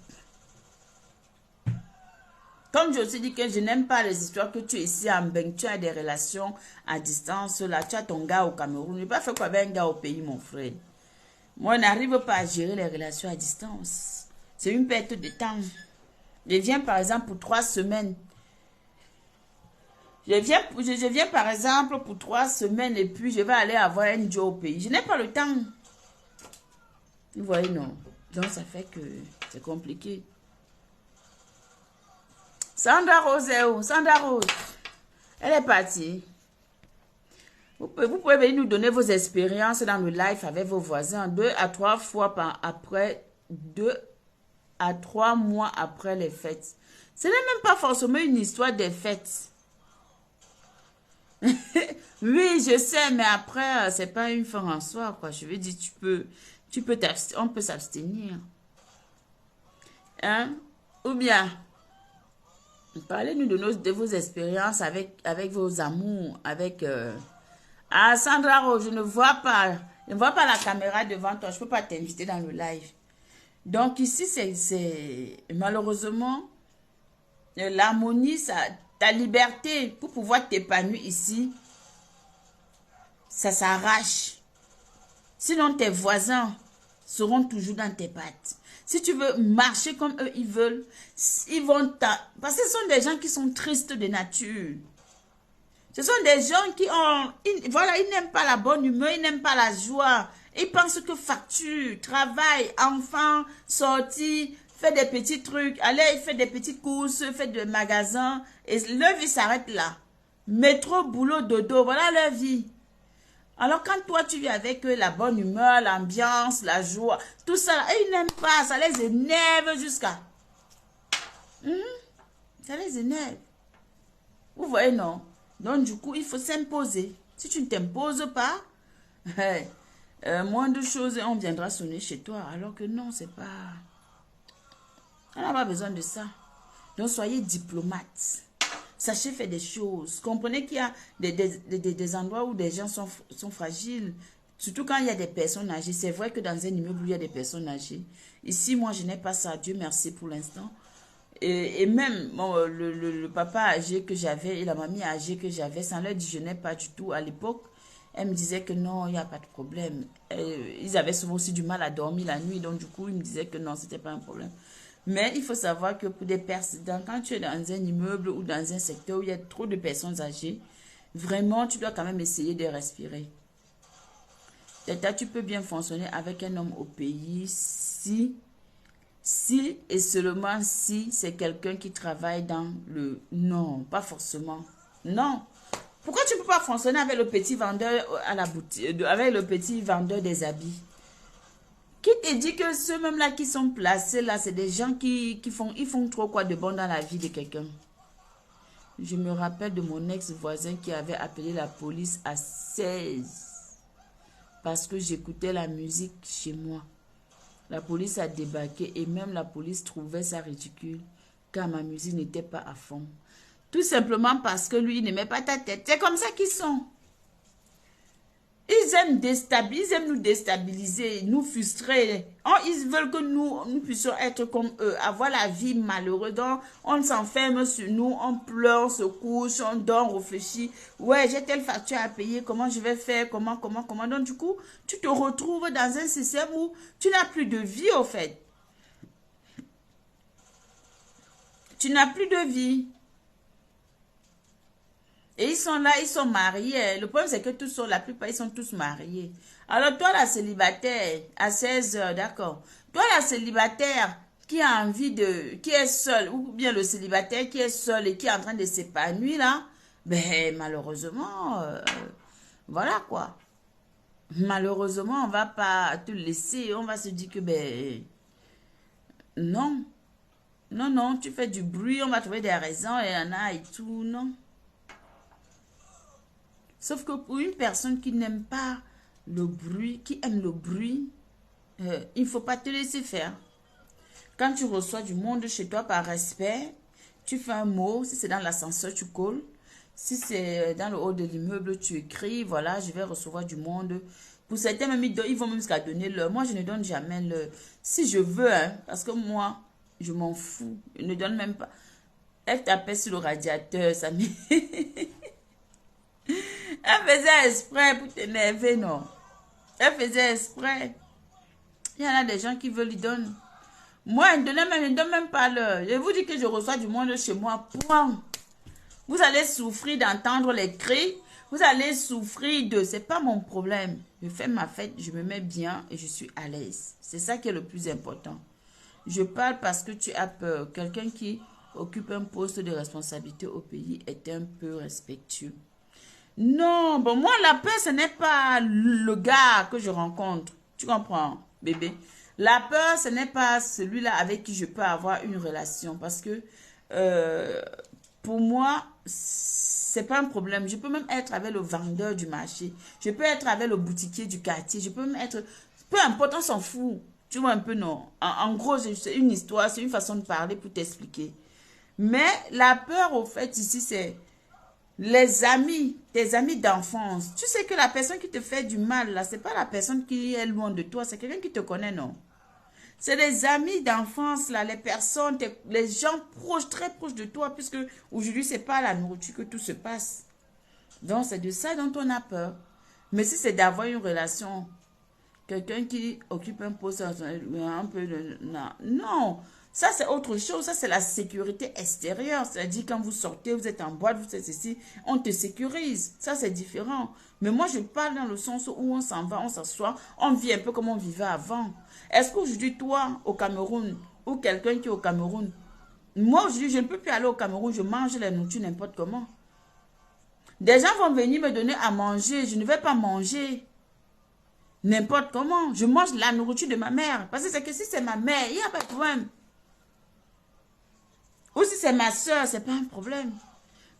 Comme je aussi dit que je n'aime pas les histoires que tu es ici à Mbeng, tu as des relations à distance, là, tu as ton gars au Cameroun. Je n'ai pas fait quoi avec un gars au pays, mon frère. Moi, je n'arrive pas à gérer les relations à distance. C'est une perte de temps. Je viens par exemple pour 3 semaines. Je viens par exemple pour 3 semaines et puis je vais aller avoir un job au pays. Je n'ai pas le temps. Vous voyez, non. Donc, ça fait que c'est compliqué. Sandra Rose est où? Sandra Rose. Elle est partie. Vous pouvez venir nous donner vos expériences dans le live avec vos voisins 2 à 3 fois après, 2 à 3 mois après les fêtes. Ce n'est même pas forcément une histoire des fêtes. Oui, je sais, mais après, c'est pas une fin en soi, quoi. Je veux dire, on peut s'abstenir. Hein? Ou bien, parlez-nous de vos expériences avec vos amours, avec... Ah, Sandra Rose, je ne vois pas la caméra devant toi. Je ne peux pas t'inviter dans le live. Donc ici, c'est malheureusement l'harmonie, ta liberté pour pouvoir t'épanouir ici, ça s'arrache. Sinon, tes voisins seront toujours dans tes pattes. Si tu veux marcher comme eux, ils veulent, ils vont parce que ce sont des gens qui sont tristes de nature. Ce sont des gens qui ils n'aiment pas la bonne humeur, ils n'aiment pas la joie. Ils pensent que facture, travail, enfant, sortie, fait des petits trucs, aller faire des petites courses, faire des magasins, et leur vie s'arrête là. Métro, boulot, dodo, voilà leur vie. Alors quand toi tu vis avec eux, la bonne humeur, l'ambiance, la joie, tout ça, ils n'aiment pas, ça les énerve jusqu'à... Ça les énerve. Vous voyez, non? Donc, du coup, il faut s'imposer. Si tu ne t'imposes pas, moins de choses, on viendra sonner chez toi. Alors que non, c'est pas... On n'a pas besoin de ça. Donc, soyez diplomate. Sachez faire des choses. Comprenez qu'il y a des endroits où des gens sont fragiles. Surtout quand il y a des personnes âgées. C'est vrai que dans un immeuble où il y a des personnes âgées. Ici, moi, je n'ai pas ça. Dieu merci pour l'instant. Et même le papa âgé que j'avais et la mamie âgée que j'avais, ça ne leur dit je n'ai pas du tout. À l'époque, elle me disait que non, il n'y a pas de problème. Ils avaient souvent aussi du mal à dormir la nuit, donc du coup, ils me disaient que non, c'était pas un problème. Mais il faut savoir que pour des personnes, quand tu es dans un immeuble ou dans un secteur où il y a trop de personnes âgées, vraiment, tu dois quand même essayer de respirer. Tu peux bien fonctionner avec un homme au pays si et seulement si c'est quelqu'un qui travaille dans le... Non, pas forcément. Non. Pourquoi tu ne peux pas fonctionner avec le petit vendeur à la boutique, avec le petit vendeur des habits? Qui te dit que ceux même là qui sont placés là, c'est des gens qui font trop quoi de bon dans la vie de quelqu'un? Je me rappelle de mon ex-voisin qui avait appelé la police à 16 parce que j'écoutais la musique chez moi. La police a débarqué et même la police trouvait ça ridicule car ma musique n'était pas à fond. Tout simplement parce que lui, il n'aimait pas ta tête. C'est comme ça qu'ils sont. Ils aiment nous déstabiliser, nous frustrer. Oh, ils veulent que nous puissions être comme eux, avoir la vie malheureuse. Donc, on s'enferme sur nous, on pleure, on se couche, on dort, on réfléchit. Ouais, j'ai telle facture à payer, comment je vais faire, comment. Donc, du coup, tu te retrouves dans un système où tu n'as plus de vie, au fait. Tu n'as plus de vie. Et ils sont là, ils sont mariés. Le problème, c'est que la plupart, ils sont tous mariés. Alors, toi, la célibataire, à 16 heures, d'accord. Toi, la célibataire qui a envie qui est seule, ou bien le célibataire qui est seul et qui est en train de s'épanouir, là, ben, malheureusement, voilà quoi. Malheureusement, on va pas te laisser. On va se dire que, ben, non. Non, non, tu fais du bruit, on va trouver des raisons, et il y en a et tout, non. Sauf que pour une personne qui n'aime pas le bruit, qui aime le bruit, il ne faut pas te laisser faire. Quand tu reçois du monde chez toi par respect, tu fais un mot, si c'est dans l'ascenseur, tu colles. Si c'est dans le haut de l'immeuble, tu écris, voilà, je vais recevoir du monde. Pour certains, même, ils vont même jusqu'à donner l'heure. Moi, je ne donne jamais l'heure. Si je veux, hein, parce que moi, je m'en fous. Je ne donne même pas. Elle tapait sur le radiateur, ça me... Elle faisait exprès pour t'énerver, non. Elle faisait exprès. Il y en a des gens qui veulent lui donner. Moi, je ne donne même pas l'heure. Je vous dis que je reçois du monde chez moi. Point. Vous allez souffrir d'entendre les cris. Vous allez souffrir de... C'est pas mon problème. Je fais ma fête, je me mets bien et je suis à l'aise. C'est ça qui est le plus important. Je parle parce que tu as peur. Quelqu'un qui occupe un poste de responsabilité au pays est un peu respectueux. Non, bon, moi, la peur, ce n'est pas le gars que je rencontre. Tu comprends, bébé? La peur, ce n'est pas celui-là avec qui je peux avoir une relation. Parce que, pour moi, c'est pas un problème. Je peux même être avec le vendeur du marché. Je peux être avec le boutiquier du quartier. Je peux même être... Peu importe, on s'en fout. Tu vois un peu, non? En gros, c'est une histoire, c'est une façon de parler pour t'expliquer. Mais la peur, au fait, ici, c'est... Les amis, tes amis d'enfance, tu sais que la personne qui te fait du mal, là, c'est pas la personne qui est loin de toi, c'est quelqu'un qui te connaît, non? C'est les amis d'enfance, là, les personnes, les gens proches, très proches de toi, puisque aujourd'hui, c'est pas à la nourriture que tout se passe. Donc, c'est de ça dont on a peur. Mais si c'est d'avoir une relation, quelqu'un qui occupe un poste, un peu de... Non. Ça, c'est autre chose. Ça, c'est la sécurité extérieure. C'est-à-dire, quand vous sortez, vous êtes en boîte, vous êtes ici, on te sécurise. Ça, c'est différent. Mais moi, je parle dans le sens où on s'en va, on s'assoit, on vit un peu comme on vivait avant. Est-ce qu'aujourd'hui, toi, au Cameroun, ou quelqu'un qui est au Cameroun, moi, aujourd'hui, je ne peux plus aller au Cameroun, je mange la nourriture n'importe comment. Des gens vont venir me donner à manger, je ne vais pas manger n'importe comment. Je mange la nourriture de ma mère. Parce que c'est que si c'est ma mère, il n'y a pas de problème. Ou si c'est ma soeur, c'est pas un problème.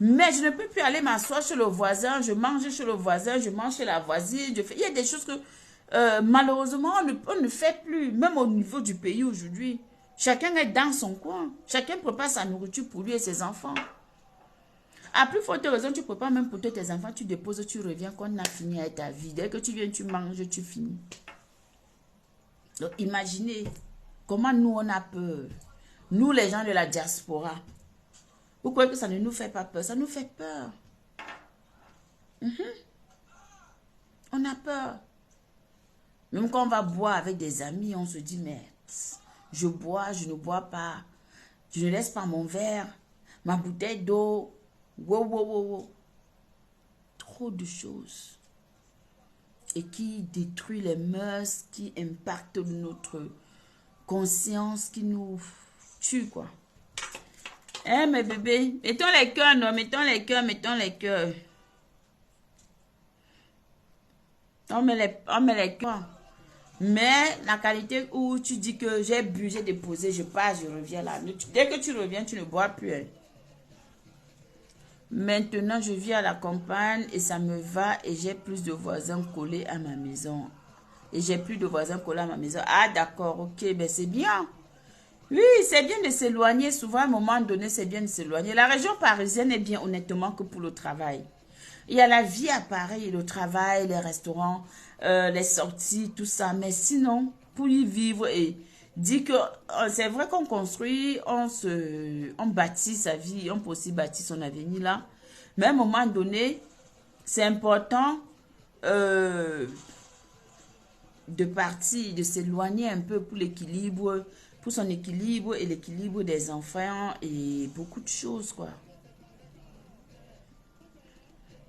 Mais je ne peux plus aller m'asseoir chez le voisin, je mange chez le voisin, je mange chez la voisine. Il y a des choses que malheureusement on ne fait plus, même au niveau du pays aujourd'hui. Chacun est dans son coin. Chacun prépare sa nourriture pour lui et ses enfants. À plus forte raison, tu prépares même pour tes enfants, tu déposes, tu reviens, qu'on a fini avec ta vie. Dès que tu viens, tu manges, tu finis. Donc imaginez comment nous on a peur. Nous, les gens de la diaspora, vous croyez que ça ne nous fait pas peur? Ça nous fait peur. On a peur. Même quand on va boire avec des amis, on se dit, mais je bois, je ne bois pas. Je ne laisse pas mon verre, ma bouteille d'eau. Wow. Trop de choses. Et qui détruit les mœurs, qui impacte notre conscience, qui nous tue, quoi. Eh, mes bébés, mettons les cœurs, non, mettons les cœurs. On met les cœurs. Mais la qualité où tu dis que j'ai bu, j'ai déposé, je pars, je reviens là. Dès que tu reviens, tu ne bois plus. Hein. Maintenant, je vis à la campagne et ça me va et j'ai plus de voisins collés à ma maison. Et j'ai plus de voisins collés à ma maison. Ah, d'accord, ok, ben c'est bien. Oui, c'est bien de s'éloigner. Souvent, à un moment donné, c'est bien de s'éloigner. La région parisienne est bien, honnêtement, que pour le travail. Il y a la vie à Paris, le travail, les restaurants, les sorties, tout ça. Mais sinon, pour y vivre et dire que c'est vrai qu'on construit, on bâtit sa vie, on peut aussi bâtir son avenir là. Mais à un moment donné, c'est important de partir, de s'éloigner un peu pour l'équilibre, pour son équilibre et l'équilibre des enfants et beaucoup de choses, quoi.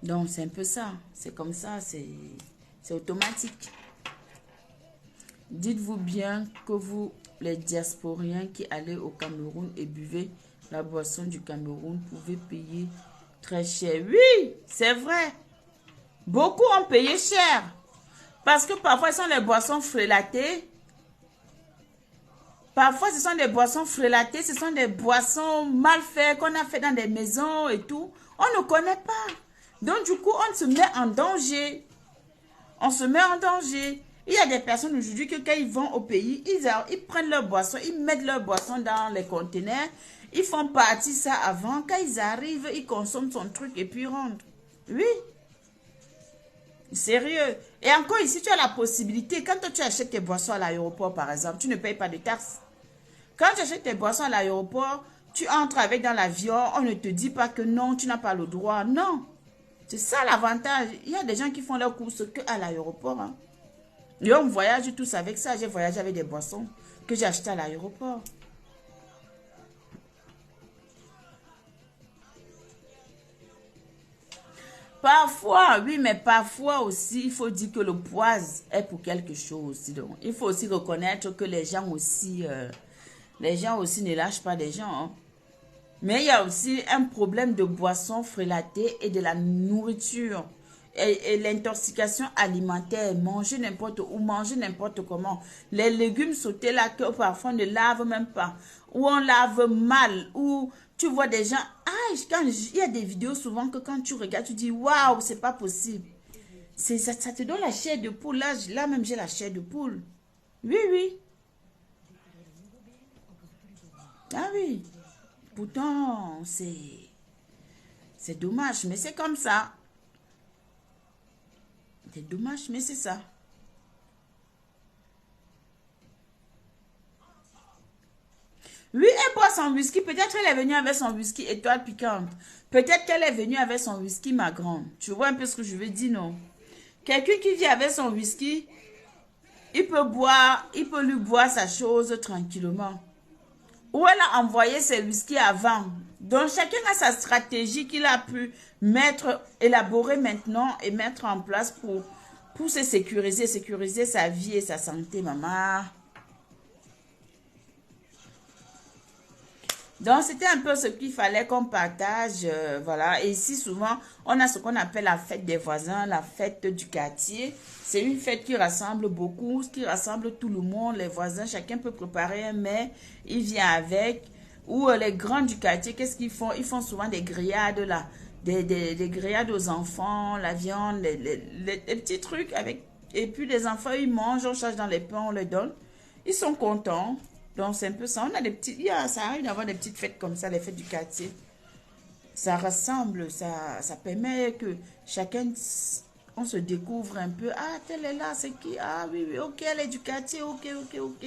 Donc, c'est un peu ça. C'est comme ça, c'est automatique. Dites-vous bien que vous, les diasporiens qui allez au Cameroun et buvez la boisson du Cameroun, pouvez payer très cher. Oui, c'est vrai. Beaucoup ont payé cher. Parce que parfois, ce sont des boissons frélatées. Parfois, ce sont des boissons frélatées. Ce sont des boissons mal faites qu'on a fait dans des maisons et tout. On ne connaît pas. Donc, du coup, on se met en danger. On se met en danger. Il y a des personnes aujourd'hui que quand ils vont au pays, ils prennent leur boisson, ils mettent leur boisson dans les conteneurs. Ils font partir ça avant. Quand ils arrivent, ils consomment son truc et puis ils rentrent. Oui. Sérieux. Et encore ici, tu as la possibilité, quand tu achètes tes boissons à l'aéroport, par exemple, tu ne payes pas de taxes. Quand tu achètes tes boissons à l'aéroport, tu entres avec dans l'avion, on ne te dit pas que non, tu n'as pas le droit. Non. C'est ça l'avantage. Il y a des gens qui font leurs courses qu'à l'aéroport. Hein. Et on voyage tous avec ça. J'ai voyagé avec des boissons que j'ai achetées à l'aéroport. Parfois, oui, mais parfois aussi, il faut dire que le poise est pour quelque chose. Donc, il faut aussi reconnaître que les gens aussi ne lâchent pas des gens. Hein. Mais il y a aussi un problème de boissons frélatées et de la nourriture. Et l'intoxication alimentaire, manger n'importe où, manger n'importe comment. Les légumes sautés là que parfois on ne lave même pas. Ou on lave mal. Ou tu vois des gens... Ah, il y a des vidéos souvent que quand tu regardes, tu dis, waouh, c'est pas possible. Ça te donne la chair de poule. Là même, j'ai la chair de poule. Oui, oui. Ah oui. Pourtant, c'est dommage, mais c'est comme ça. C'est dommage, mais c'est ça. Oui, elle boit son whisky. Peut-être qu'elle est venue avec son whisky étoile piquante. Peut-être qu'elle est venue avec son whisky ma grande. Tu vois un peu ce que je veux dire, non? Quelqu'un qui vit avec son whisky, il peut lui boire sa chose tranquillement. Ou elle a envoyé ses whisky avant. Donc, chacun a sa stratégie qu'il a pu élaborer maintenant et mettre en place pour se sécuriser sa vie et sa santé, maman. Donc, c'était un peu ce qu'il fallait qu'on partage, voilà. Et ici, souvent, on a ce qu'on appelle la fête des voisins, la fête du quartier. C'est une fête qui rassemble beaucoup, qui rassemble tout le monde, les voisins. Chacun peut préparer un mets, il vient avec. Ou les grands du quartier, qu'est-ce qu'ils font? Ils font souvent des grillades, là. Des grillades aux enfants, la viande, les petits trucs avec... Et puis, les enfants, ils mangent, on charge dans les pains, on les donne. Ils sont contents. Donc, c'est un peu ça. On a des petits... ça arrive d'avoir des petites fêtes comme ça, les fêtes du quartier. Ça rassemble, ça permet que chacun, on se découvre un peu. Ah, telle est là, c'est qui? Ah, oui, oui, ok, elle est du quartier, ok, ok, ok.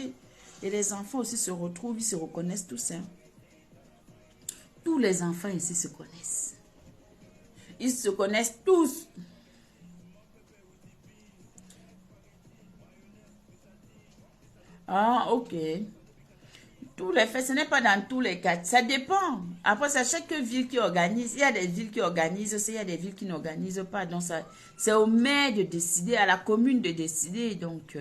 Et les enfants aussi se retrouvent, ils se reconnaissent tous. Hein. Tous les enfants ici se connaissent. Ils se connaissent tous. Ah, ok. Tous les faits, ce n'est pas dans tous les cas. Ça dépend. Après, c'est chaque ville qui organise. Il y a des villes qui organisent, il y a des villes qui n'organisent pas. Donc, c'est au maire de décider, à la commune de décider. Donc,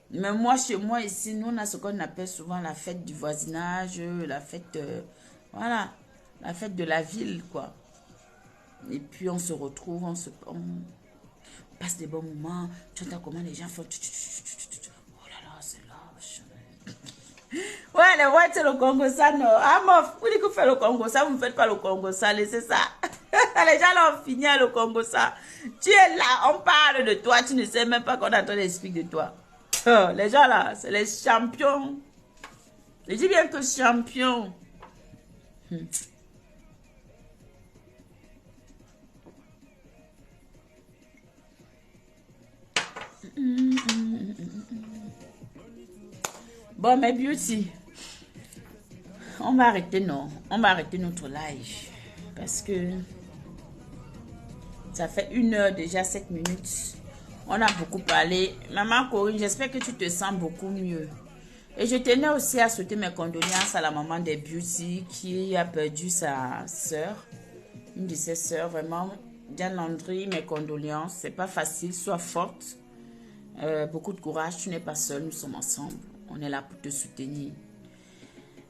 mais moi, chez moi, ici, nous, on a ce qu'on appelle souvent la fête du voisinage, la fête, voilà, la fête de la ville, quoi. Et puis, on se retrouve, on passe des bons moments. Tu entends comment les gens font. Oh là là, c'est là. Ouais, les whites, c'est le Congo, ça, non. Ah, mof, vous dites que vous faites le Congo, ça, vous ne faites pas le Congo, ça, laissez ça. Les gens là ont fini à le Congo, ça. Tu es là, on parle de toi, tu ne sais même pas qu'on a ton esprit de toi. Les gens là, c'est les champions. Je dis bien que champions. Bon, mes beauty, on va arrêter, non? On va arrêter notre live. Parce que ça fait 1 heure déjà, 7 minutes. On a beaucoup parlé. Maman Corinne, j'espère que tu te sens beaucoup mieux. Et je tenais aussi à souhaiter mes condoléances à la maman des beauty qui a perdu sa soeur. Une de ses sœurs, vraiment. Diane Landry, mes condoléances. C'est pas facile, sois forte. Beaucoup de courage, tu n'es pas seule, nous sommes ensemble. On est là pour te soutenir.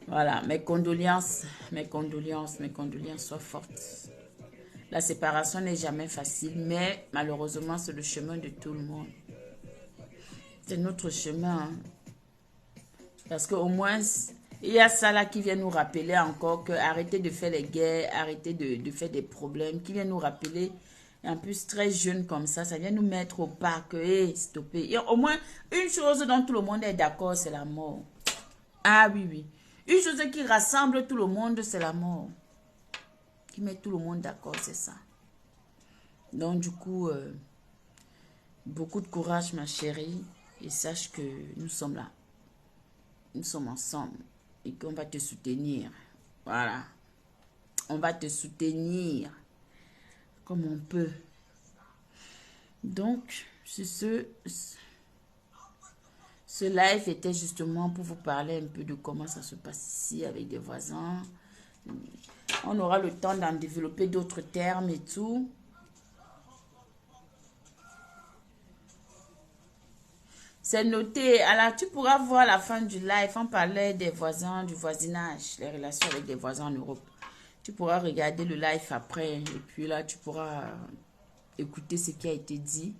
Voilà, mes condoléances, sois forte. La séparation n'est jamais facile, mais malheureusement, c'est le chemin de tout le monde. C'est notre chemin. Hein. Parce qu'au moins, il y a ça là qui vient nous rappeler encore que arrêtez de faire les guerres, arrêtez de faire des problèmes, qui vient nous rappeler. Et en plus, très jeune comme ça vient nous mettre au pas que, hey, stoppez. Et au moins, une chose dont tout le monde est d'accord, c'est la mort. Ah oui, oui. Une chose qui rassemble tout le monde, c'est la mort. Qui met tout le monde d'accord, c'est ça. Donc, du coup, beaucoup de courage, ma chérie. Et sache que nous sommes là. Nous sommes ensemble. Et qu'on va te soutenir. Voilà. On va te soutenir. Comme on peut. Donc, ce live était justement pour vous parler un peu de comment ça se passe ici avec des voisins. On aura le temps d'en développer d'autres termes et tout. C'est noté. Alors, tu pourras voir la fin du live. On parlait des voisins, du voisinage, les relations avec des voisins en Europe. Tu pourras regarder le live après. Et puis là, tu pourras écouter ce qui a été dit.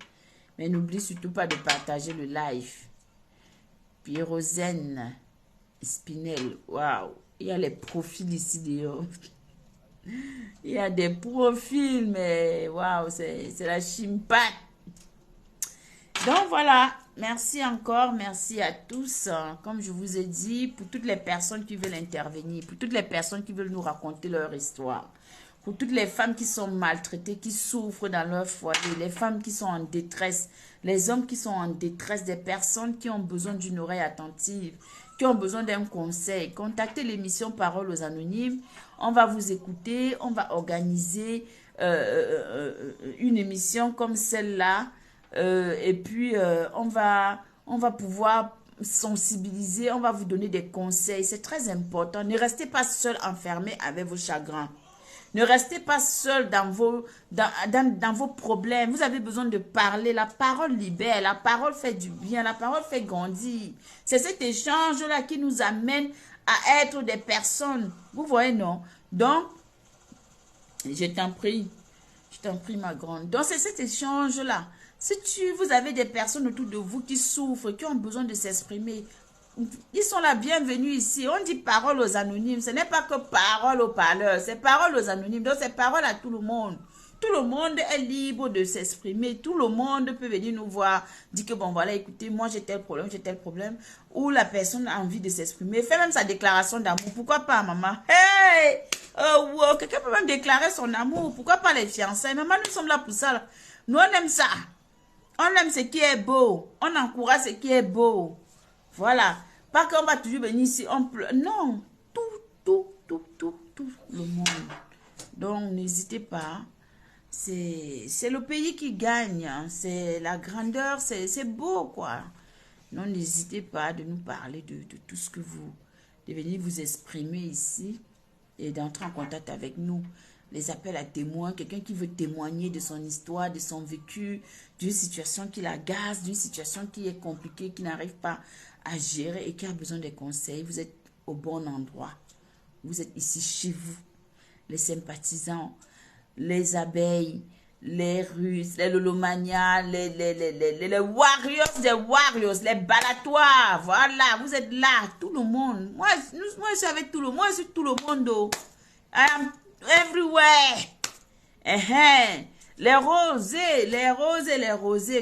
Mais n'oublie surtout pas de partager le live. Puis Rosen Spinel. Waouh. Il y a les profils ici dehors. Il y a des profils, mais waouh, c'est la chimpate. Donc voilà. Merci encore, merci à tous. Comme je vous ai dit, pour toutes les personnes qui veulent intervenir, pour toutes les personnes qui veulent nous raconter leur histoire, pour toutes les femmes qui sont maltraitées, qui souffrent dans leur foyer, les femmes qui sont en détresse, les hommes qui sont en détresse, des personnes qui ont besoin d'une oreille attentive, qui ont besoin d'un conseil, contactez l'émission Parole aux Anonymes. On va vous écouter, on va organiser une émission comme celle-là. Et puis, on va pouvoir sensibiliser, on va vous donner des conseils. C'est très important. Ne restez pas seul enfermé avec vos chagrins. Ne restez pas seul dans vos problèmes. Vous avez besoin de parler. La parole libère, la parole fait du bien, la parole fait grandir. C'est cet échange-là qui nous amène à être des personnes. Vous voyez, non? Donc, je t'en prie, ma grande. Donc, c'est cet échange-là. Si vous avez des personnes autour de vous qui souffrent, qui ont besoin de s'exprimer, ils sont la bienvenue ici. On dit parole aux anonymes. Ce n'est pas que parole aux parleurs. C'est parole aux anonymes. Donc, c'est parole à tout le monde. Tout le monde est libre de s'exprimer. Tout le monde peut venir nous voir. Dire que bon, voilà, écoutez, moi j'ai tel problème, j'ai tel problème. Ou la personne a envie de s'exprimer. Fait même sa déclaration d'amour. Pourquoi pas, maman? Hey! Oh, wow. Quelqu'un peut même déclarer son amour. Pourquoi pas les fiançailles? Maman, nous sommes là pour ça. Nous, on aime ça. On aime ce qui est beau. On encourage ce qui est beau. Voilà. Pas qu'on va toujours venir ici. On pleure. Non. Tout le monde. Donc, n'hésitez pas. C'est le pays qui gagne. Hein. C'est la grandeur. C'est beau, quoi. Non, n'hésitez pas de nous parler de tout ce que de venir vous exprimer ici et d'entrer en contact avec nous. Les appels à témoins, quelqu'un qui veut témoigner de son histoire, de son vécu, d'une situation qui l'agace, d'une situation qui est compliquée, qui n'arrive pas à gérer et qui a besoin de conseils. Vous êtes au bon endroit. Vous êtes ici chez vous. Les sympathisants, les abeilles, les Russes, les Lolomania, les warriors des warriors, les balatoires. Voilà, vous êtes là, tout le monde. Moi, je suis avec tout le monde. Moi, je suis tout le monde. I am everywhere. Les rosés,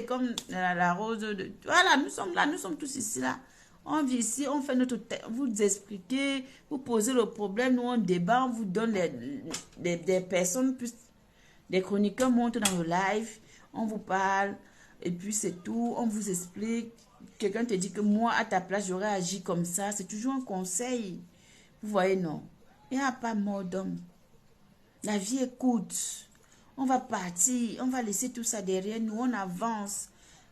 comme la rose de... Voilà, nous sommes là, nous sommes tous ici, là. On vit ici, on fait notre... Vous expliquez, vous posez le problème, nous on débat, on vous donne des personnes, plus des chroniqueurs montent dans le live, on vous parle, et puis c'est tout, on vous explique. quelqu'un te dit que moi, à ta place, j'aurais agi comme ça, c'est toujours un conseil. Vous voyez, non? Il n'y a pas mort d'homme. La vie est courte. On va partir, on va laisser tout ça derrière nous, on avance.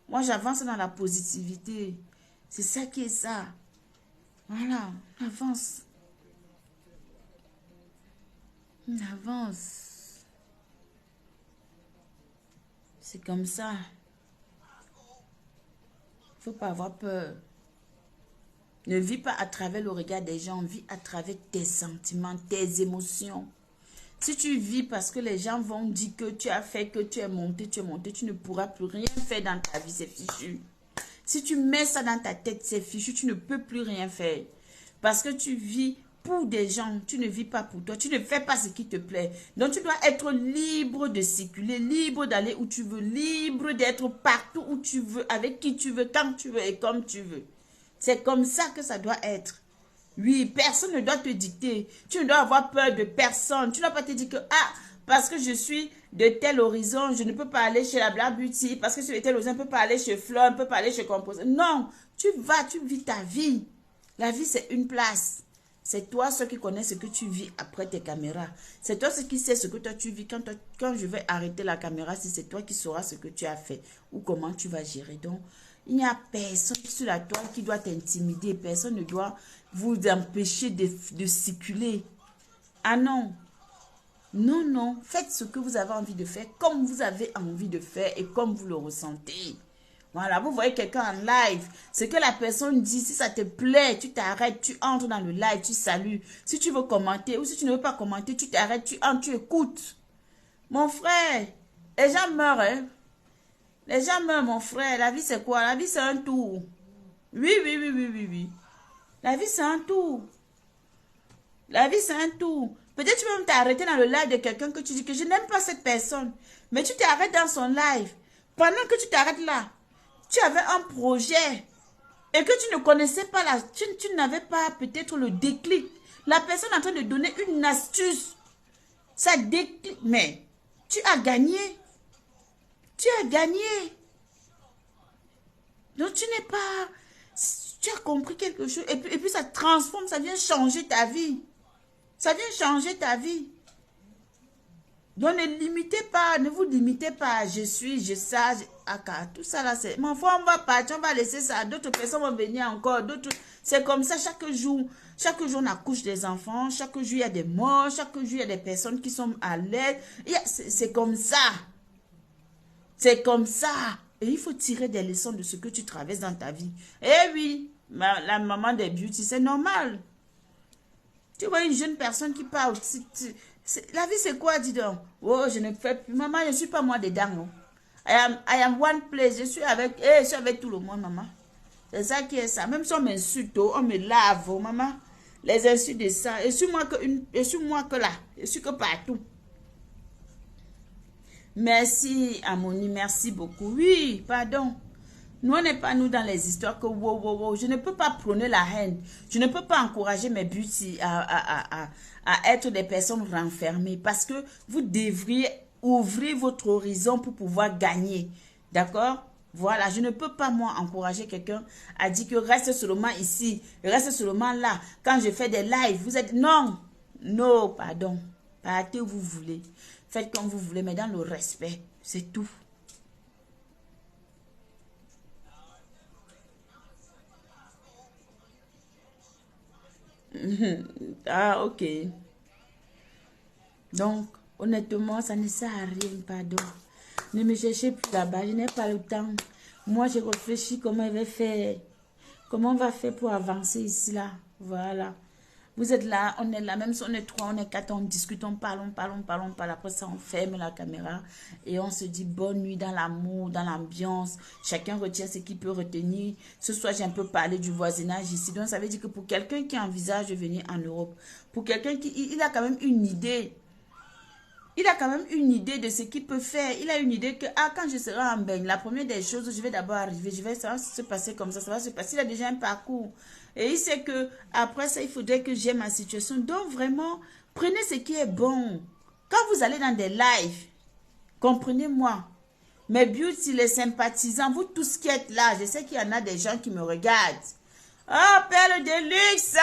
Moi, j'avance dans la positivité. C'est ça qui est ça. Voilà, on avance. On avance. C'est comme ça. Il ne faut pas avoir peur. Ne vis pas à travers le regard des gens, vis à travers tes sentiments, tes émotions. Si tu vis parce que les gens vont dire que tu as fait, que tu es monté, tu ne pourras plus rien faire dans ta vie, c'est fichu. Si tu mets ça dans ta tête, c'est fichu, tu ne peux plus rien faire. Parce que tu vis pour des gens, tu ne vis pas pour toi, tu ne fais pas ce qui te plaît. Donc tu dois être libre de circuler, libre d'aller où tu veux, libre d'être partout où tu veux, avec qui tu veux, quand tu veux et comme tu veux. C'est comme ça que ça doit être. Oui, personne ne doit te dicter. Tu ne dois avoir peur de personne. Tu ne dois pas te dire que, ah, parce que je suis de tel horizon, je ne peux pas aller chez la Black Beauty. Parce que je suis de tel horizon, je ne peux pas aller chez Fleur, je ne peux pas aller chez Compose. Non, tu vas, tu vis ta vie. La vie, c'est une place. C'est toi ceux qui connais ce que tu vis après tes caméras. C'est toi ceux qui sais ce que toi tu vis. Quand je vais arrêter la caméra, si c'est toi qui sauras ce que tu as fait ou comment tu vas gérer. Donc, il n'y a personne sur la toile qui doit t'intimider. Personne ne doit vous empêcher de circuler. Ah non. Non, non. Faites ce que vous avez envie de faire, comme vous avez envie de faire et comme vous le ressentez. Voilà, vous voyez quelqu'un en live. Ce que la personne dit, si ça te plaît, tu t'arrêtes, tu entres dans le live, tu salues. Si tu veux commenter ou si tu ne veux pas commenter, tu t'arrêtes, tu entres, tu écoutes. Mon frère, les gens meurent, hein. Les gens meurent, mon frère. La vie, c'est quoi? La vie, c'est un tour. Oui, oui, oui, oui, oui, oui. La vie, c'est un tour. La vie, c'est un tour. Peut-être tu peux même t'arrêter dans le live de quelqu'un que tu dis que je n'aime pas cette personne. Mais tu t'arrêtes dans son live. Pendant que tu t'arrêtes là, tu avais un projet et que tu ne connaissais pas, tu n'avais pas peut-être le déclic. La personne est en train de donner une astuce. Ça déclic. Mais tu as gagné. Tu as gagné. Donc tu n'es pas... Tu as compris quelque chose. Et puis ça transforme, ça vient changer ta vie. Ça vient changer ta vie. Donc ne limitez pas, ne vous limitez pas. Je suis, je sais, tout ça là, c'est... Mon frère, on va partir, on va laisser ça. D'autres personnes vont venir encore. D'autres... C'est comme ça chaque jour. Chaque jour, on accouche des enfants. Chaque jour, il y a des morts. Chaque jour, il y a des personnes qui sont à l'aide. C'est comme ça. C'est comme ça. Et il faut tirer des leçons de ce que tu traverses dans ta vie. Eh oui, la maman des beauty, c'est normal. Tu vois une jeune personne qui parle. La vie, c'est quoi, dis donc? Oh, je ne fais plus. Maman, je ne suis pas moi dedans. Non? I am one place. Je suis avec tout le monde, maman. C'est ça qui est ça. Même si on m'insulte, on me lave, oh, maman. Les insultes de ça. Et suis-moi que là. Je suis que partout. Merci, Amoni, merci beaucoup. Oui, pardon. Nous, on n'est pas nous dans les histoires que wow. Je ne peux pas prôner la haine. Je ne peux pas encourager mes beauty à être des personnes renfermées. Parce que vous devriez ouvrir votre horizon pour pouvoir gagner. D'accord? Voilà, je ne peux pas, moi, encourager quelqu'un à dire que reste seulement ici, reste seulement là. Quand je fais des lives, vous êtes... Non, non, pardon. Partez où vous voulez. Faites comme vous voulez, mais dans le respect. C'est tout. Ah, ok. Donc, honnêtement, ça ne sert à rien, pardon. Ne me cherchez plus là-bas, je n'ai pas le temps. Moi, je réfléchis comment je vais faire. Comment on va faire pour avancer ici, là. Voilà. Vous êtes là, on est là, même si on est 3, on est 4, on discute, on parle. Après ça, on ferme la caméra et on se dit bonne nuit dans l'amour, dans l'ambiance. Chacun retient ce qu'il peut retenir. Ce soir, j'ai un peu parlé du voisinage ici. Donc, ça veut dire que pour quelqu'un qui envisage de venir en Europe, pour quelqu'un qui il a quand même une idée. Il a quand même une idée de ce qu'il peut faire. Il a une idée que, quand je serai en Beigne, la première des choses, je vais d'abord arriver, ça va se passer comme ça va se passer. Il a déjà un parcours. Et il sait que après ça, il faudrait que j'aime ma situation. Donc vraiment, prenez ce qui est bon. Quand vous allez dans des lives, comprenez-moi, Mes beauty, les sympathisants, vous tous qui êtes là, je sais qu'il y en a des gens qui me regardent. Oh, Perle de luxe!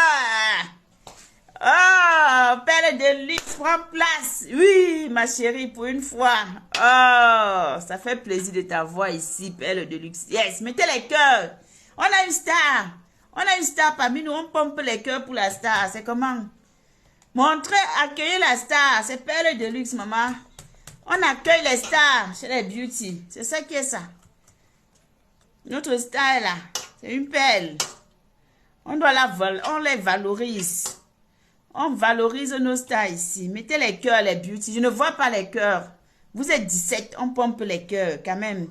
Oh, Perle de luxe, prends place. Oui, ma chérie, pour une fois. Oh, ça fait plaisir de t'avoir ici, Perle de luxe. Yes, mettez les cœurs. On a une star. On a une star parmi nous. On pompe les cœurs pour la star. C'est comment? Montrez, accueillez la star. C'est Perle de luxe, maman. On accueille les stars chez les beauty. C'est ça qui est ça. Notre star est là. C'est une perle. On les valorise. On valorise nos stars ici. Mettez les cœurs, les beauty. Je ne vois pas les cœurs. Vous êtes 17. On pompe les cœurs quand même.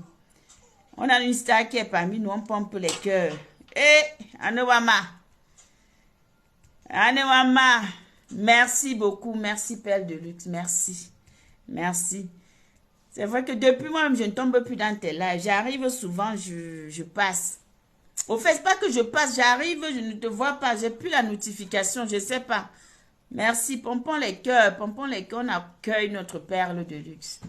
On a une star qui est parmi nous. On pompe les cœurs. Anewama. Anewama. Merci beaucoup. Merci, Perle de luxe. Merci. Merci. C'est vrai que depuis moi, je ne tombe plus dans tes lives. J'arrive souvent, je passe. Au fait, c'est pas que je passe, j'arrive, je ne te vois pas. J'ai plus la notification, je sais pas. Merci. Pompons les cœurs, on accueille notre Perle de luxe.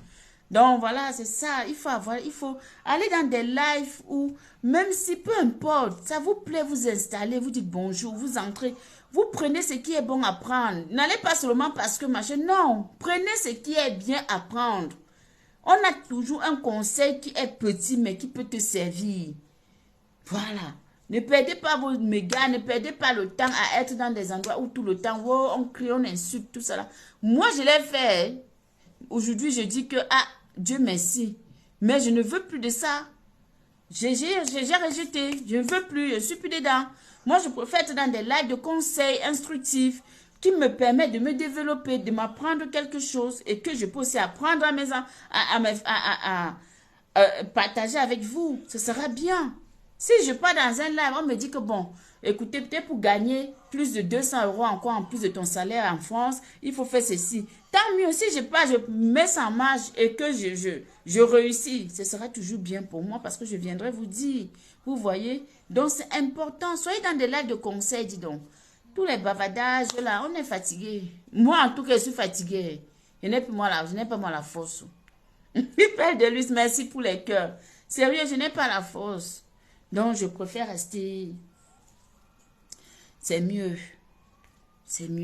Donc voilà, c'est ça. Il faut aller dans des lives où, même si peu importe, ça vous plaît, vous installez, vous dites bonjour, vous entrez, vous prenez ce qui est bon à prendre. N'allez pas seulement parce que machin, non. Prenez ce qui est bien à prendre. On a toujours un conseil qui est petit, mais qui peut te servir. Voilà. Ne perdez pas vos mégas, ne perdez pas le temps à être dans des endroits où tout le temps, oh, on crie, on insulte, tout ça là. Moi, je l'ai fait. Aujourd'hui, je dis que, ah, Dieu merci. Mais je ne veux plus de ça. J'ai rejeté. Je ne veux plus. Je suis plus dedans. Moi, je préfère être dans des lives de conseils instructifs qui me permettent de me développer, de m'apprendre quelque chose et que je peux aussi apprendre à mes partager avec vous. Ce sera bien. Si je pars dans un live, on me dit que bon, écoutez, peut-être pour gagner plus de 200 € encore en plus de ton salaire en France, il faut faire ceci. Tant mieux, si je pars, je mets ça en marche et que je réussis, ce sera toujours bien pour moi parce que je viendrai vous dire. Vous voyez? Donc c'est important. Soyez dans des lives de conseils, dis donc. Tous les bavardages, là, on est fatigué. Moi, en tout cas, je suis fatiguée. Je n'ai pas moi la force. Perle de luxe, merci pour les cœurs. Sérieux, je n'ai pas la force. Donc, je préfère rester. C'est mieux. C'est mieux.